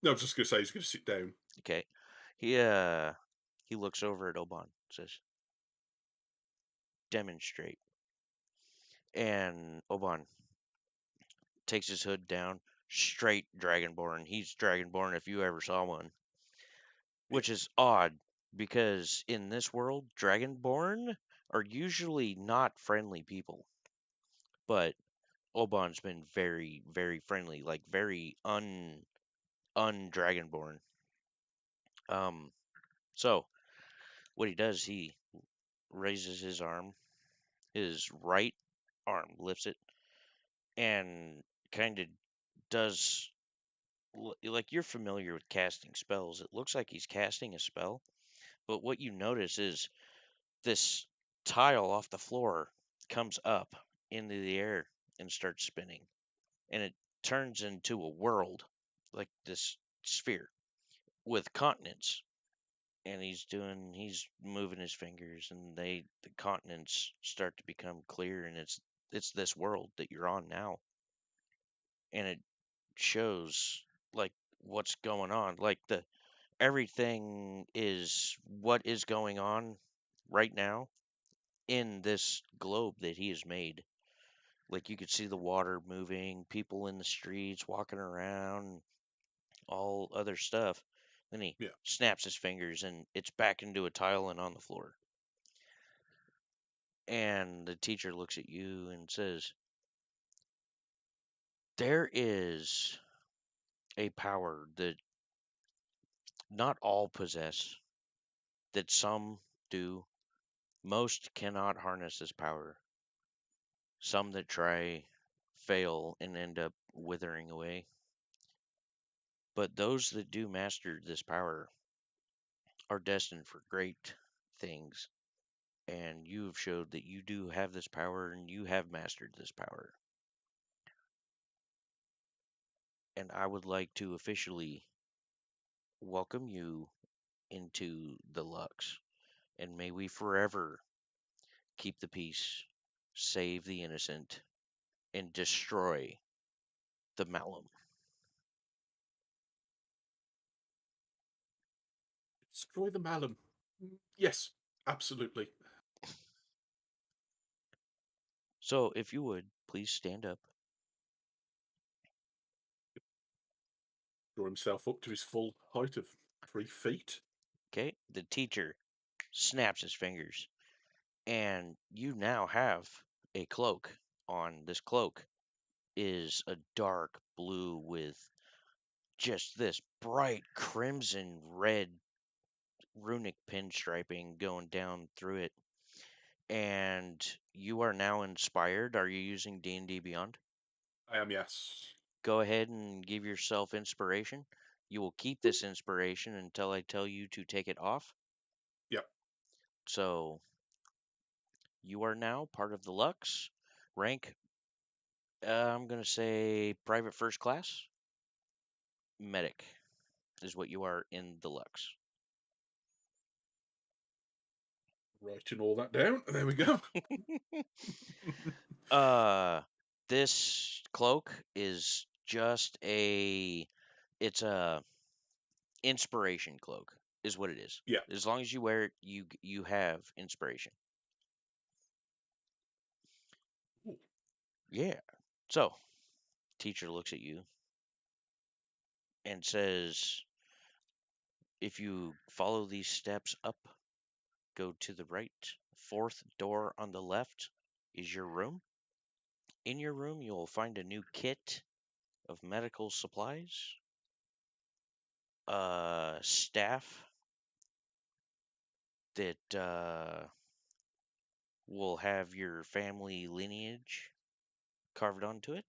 Speaker 2: No, I was just going to say he's going to sit down.
Speaker 1: Okay. He looks over at Oban, says, "Demonstrate." And Oban takes his hood down, straight Dragonborn. He's Dragonborn if you ever saw one,
Speaker 2: Yeah.
Speaker 1: which is odd because in this world, Dragonborn are usually not friendly people. But Oban's been very, very friendly, like very un-Dragonborn. Um, so what he does, he raises his arm, his right arm lifts it, and kind of does like you're familiar with casting spells. It looks like he's casting a spell, but what you notice is this tile off the floor comes up into the air and starts spinning, and it turns into a world, like this sphere with continents. And he's moving his fingers, and the continents start to become clear, and it's this world that you're on now, and it shows like what's going on, like the everything is what is going on right now in this globe that he has made. Like you could see the water moving, people in the streets walking around, all other stuff. Then he
Speaker 2: Yeah.
Speaker 1: snaps his fingers and it's back into a tile and on the floor. And the teacher looks at you and says, there is a power that not all possess, that some do. Most cannot harness this power. Some that try fail and end up withering away. But those that do master this power are destined for great things. And you have showed that you do have this power and you have mastered this power. And I would like to officially welcome you into the Lux. And may we forever keep the peace, save the innocent, and destroy the Malum.
Speaker 2: Destroy the Malum. Yes, absolutely.
Speaker 1: So, if you would, please stand up.
Speaker 2: Draw himself up to his full height of 3 feet.
Speaker 1: Okay? The teacher snaps his fingers, and you now have a cloak on. This cloak is a dark blue with just this bright crimson red runic pinstriping going down through it. And you are now inspired. Are you using D&D Beyond?
Speaker 2: I am, yes.
Speaker 1: Go ahead and give yourself inspiration. You will keep this inspiration until I tell you to take it off.
Speaker 2: Yep.
Speaker 1: So you are now part of the Lux. Rank, I'm going to say private first class. Medic is what you are in the Lux.
Speaker 2: Writing all that down. There we go.
Speaker 1: uh, this cloak is just it's a inspiration cloak, is what it is.
Speaker 2: Yeah.
Speaker 1: As long as you wear it, you have inspiration.
Speaker 2: Ooh.
Speaker 1: Yeah. So, teacher looks at you and says, if you follow these steps up, go to the right, fourth door on the left is your room. In your room, you will find a new kit of medical supplies, a staff that will have your family lineage carved onto it.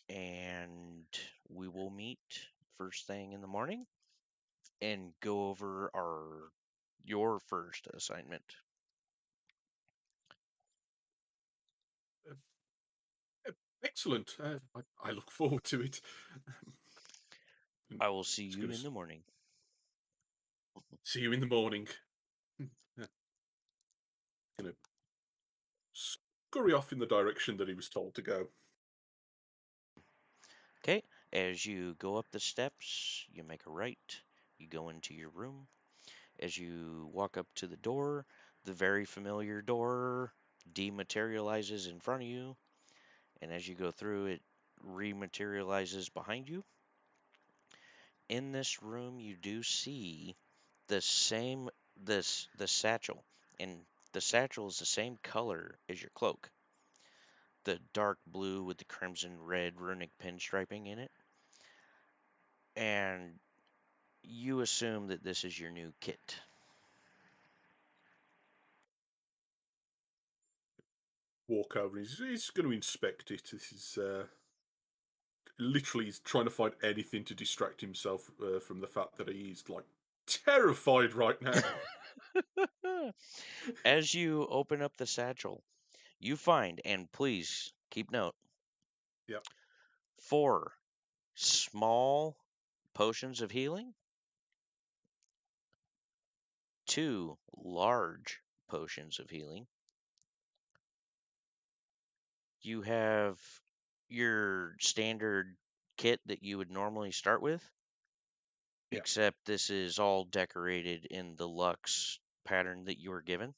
Speaker 1: And we will meet first thing in the morning and go over your first assignment.
Speaker 2: Uh, Excellent. I look forward to it.
Speaker 1: I will see
Speaker 2: It's
Speaker 1: you
Speaker 2: going
Speaker 1: in
Speaker 2: to
Speaker 1: the morning.
Speaker 2: see you in the morning. Yeah. Going to scurry off in the direction that he was told to go.
Speaker 1: Okay, as you go up the steps, you make a right, you go into your room. As you walk up to the door, the very familiar door dematerializes in front of you, and as you go through, it rematerializes behind you. In this room, you do see the same the satchel, and the satchel is the same color as your cloak, the dark blue with the crimson red runic pinstriping in it, and you assume that this is your new kit.
Speaker 2: walk over. And he's going to inspect it. This is literally he's trying to find anything to distract himself from the fact that he's like terrified right now.
Speaker 1: As you open up the satchel, you find, and please keep note,
Speaker 2: Yep.
Speaker 1: 4 small potions of healing, 2 large potions of healing. You have your standard kit that you would normally start with,
Speaker 2: Yeah.
Speaker 1: except this is all decorated in the Lux pattern that you were given.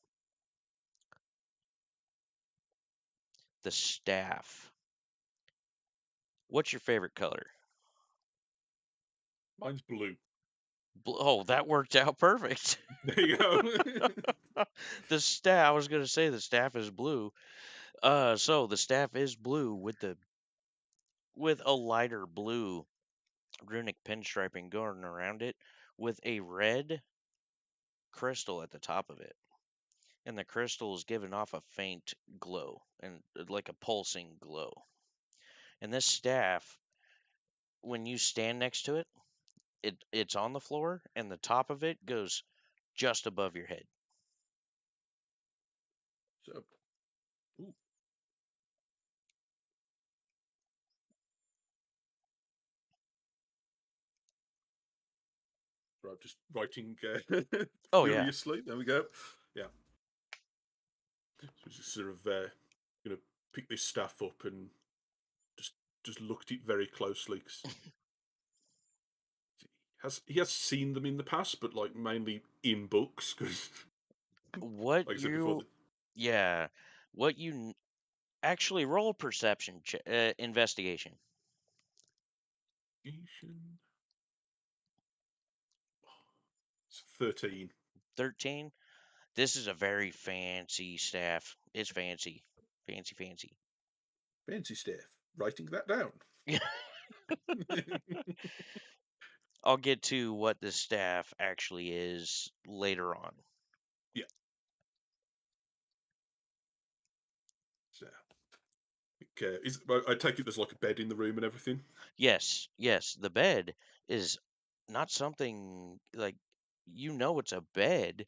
Speaker 1: The staff. What's your favorite color?
Speaker 2: Mine's blue.
Speaker 1: Oh, that worked out perfect.
Speaker 2: There you go.
Speaker 1: The staff, I was going to say the staff is blue. So the staff is blue with a lighter blue runic pinstriping going around it with a red crystal at the top of it. And the crystal is giving off a faint glow and like a pulsing glow. And this staff, when you stand next to it, it's on the floor and the top of it goes just above your head.
Speaker 2: So, ooh, right, I'm just writing
Speaker 1: Oh yeah.
Speaker 2: furiously. There we go. Yeah. So just sort of going to pick this staff up and just just look at it very closely. 'Cause he has seen them in the past, but like mainly in books. Because
Speaker 1: What
Speaker 2: like I said before,
Speaker 1: you Yeah, what actually roll a perception investigation.
Speaker 2: it's 13.
Speaker 1: 13. This is a very fancy staff. It's fancy. Fancy fancy.
Speaker 2: Fancy staff. Writing that down.
Speaker 1: I'll get to what the staff actually is later on.
Speaker 2: Yeah. So, I take it there's like a bed in the room and everything.
Speaker 1: Yes, yes, the bed is not something like it's a bed,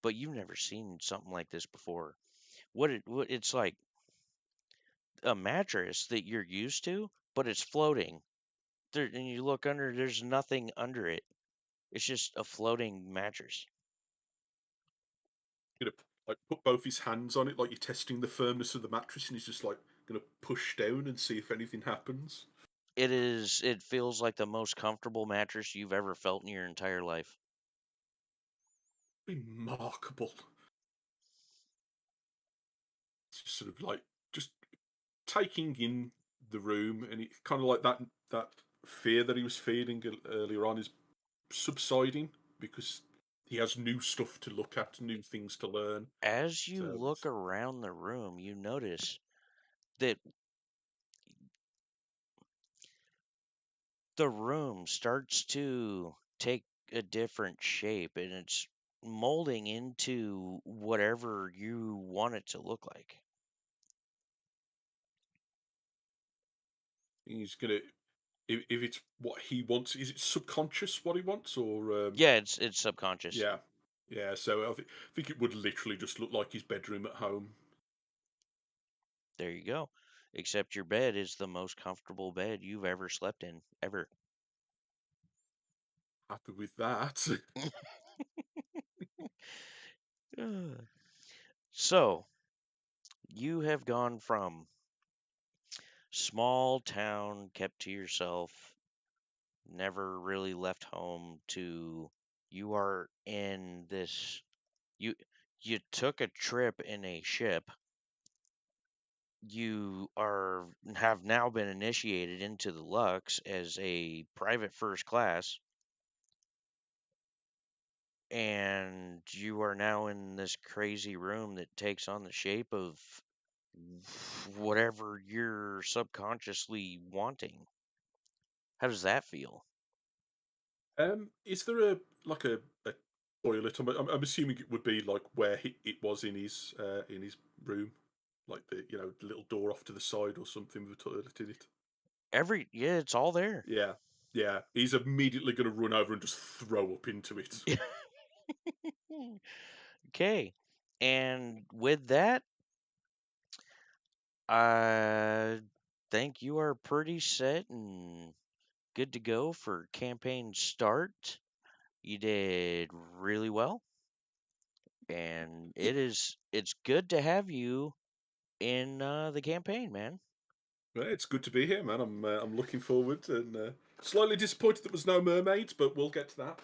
Speaker 1: but you've never seen something like this before. What it's like a mattress that you're used to, but it's floating. There, and you look under, there's nothing under it. It's just a floating mattress.
Speaker 2: Gonna like put both his hands on it, like you're testing the firmness of the mattress, and he's just like gonna push down and see if anything happens.
Speaker 1: It feels like the most comfortable mattress you've ever felt in your entire life.
Speaker 2: Remarkable. It's just sort of like just taking in the room, and it kind of like that fear that he was feeling earlier on is subsiding because he has new stuff to look at, new things to learn.
Speaker 1: As you
Speaker 2: So
Speaker 1: look around the room, you notice that the room starts to take a different shape and it's molding into whatever you want it to look like.
Speaker 2: he's gonna if it's what he wants, is it subconscious what he wants, or
Speaker 1: Yeah, it's subconscious.
Speaker 2: yeah, yeah. So I think it would literally just look like his bedroom at home.
Speaker 1: There you go. Except your bed is the most comfortable bed you've ever slept in, ever.
Speaker 2: Happy with that.
Speaker 1: So, you have gone from small town, kept to yourself, never really left home, to you are in this you you took a trip in a ship. You are have now been initiated into the Lux as a private first class, and you are now in this crazy room that takes on the shape of whatever you're subconsciously wanting. How does that feel?
Speaker 2: Is there a toilet? I'm assuming it would be like where it was in his room. like the little door off to the side or something with a toilet in it.
Speaker 1: Yeah, it's all there.
Speaker 2: Yeah, yeah. He's immediately going to run over and just throw up into it.
Speaker 1: Okay. And with that, I think you are pretty set and good to go for campaign start. You did really well, and it's good to have you in the campaign, man.
Speaker 2: Well, it's good to be here, man. I'm looking forward and slightly disappointed there was no mermaids, but we'll get to that.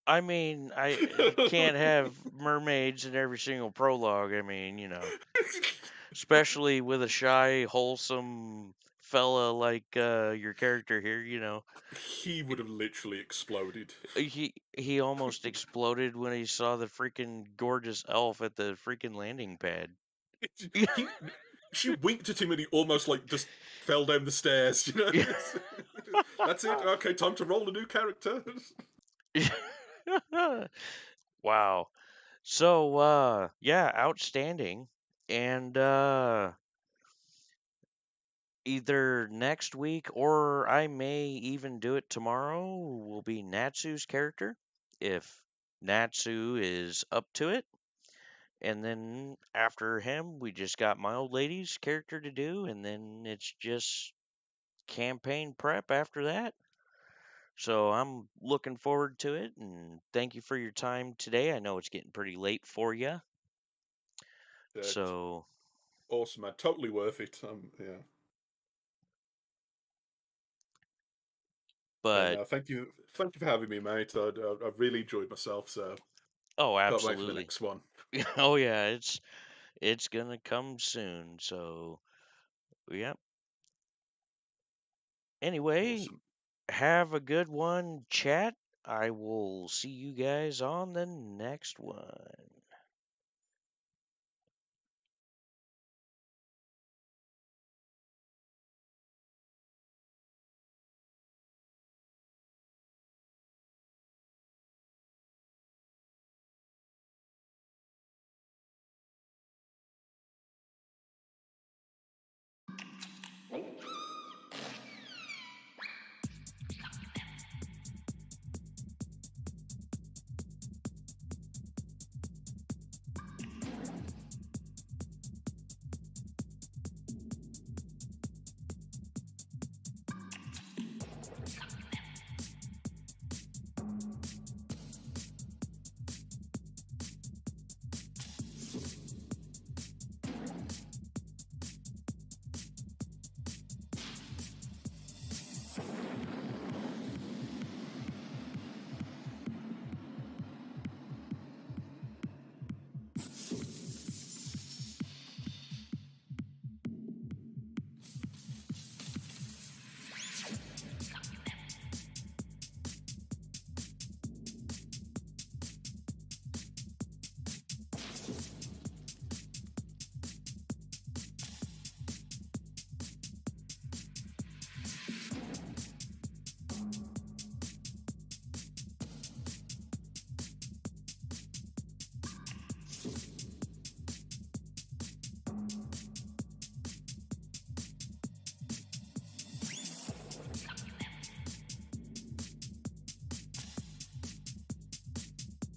Speaker 1: I mean, I can't have mermaids in every single prologue. I mean, especially with a shy, wholesome fella like your character here.
Speaker 2: He would have literally exploded.
Speaker 1: He almost exploded when he saw the freaking gorgeous elf at the freaking landing pad.
Speaker 2: he, she winked at him and he almost like just fell down the stairs. That's it. Okay, time to roll a new character.
Speaker 1: Wow. So yeah, outstanding. And either next week or I may even do it tomorrow will be Natsu's character if Natsu is up to it. And then after him, we just got my old lady's character to do, and then it's just campaign prep after that. So I'm looking forward to it, and thank you for your time today. I know it's getting pretty late for you. So,
Speaker 2: Awesome, man. Totally worth it. Yeah. Yeah,
Speaker 1: but
Speaker 2: no, thank you for having me, mate. I've really enjoyed myself, so
Speaker 1: oh,
Speaker 2: can't wait for the
Speaker 1: absolutely.
Speaker 2: next one.
Speaker 1: Oh yeah, it's gonna come soon. So, yeah. Anyway,
Speaker 2: Awesome.
Speaker 1: have a good one, chat. I will see you guys on the next one.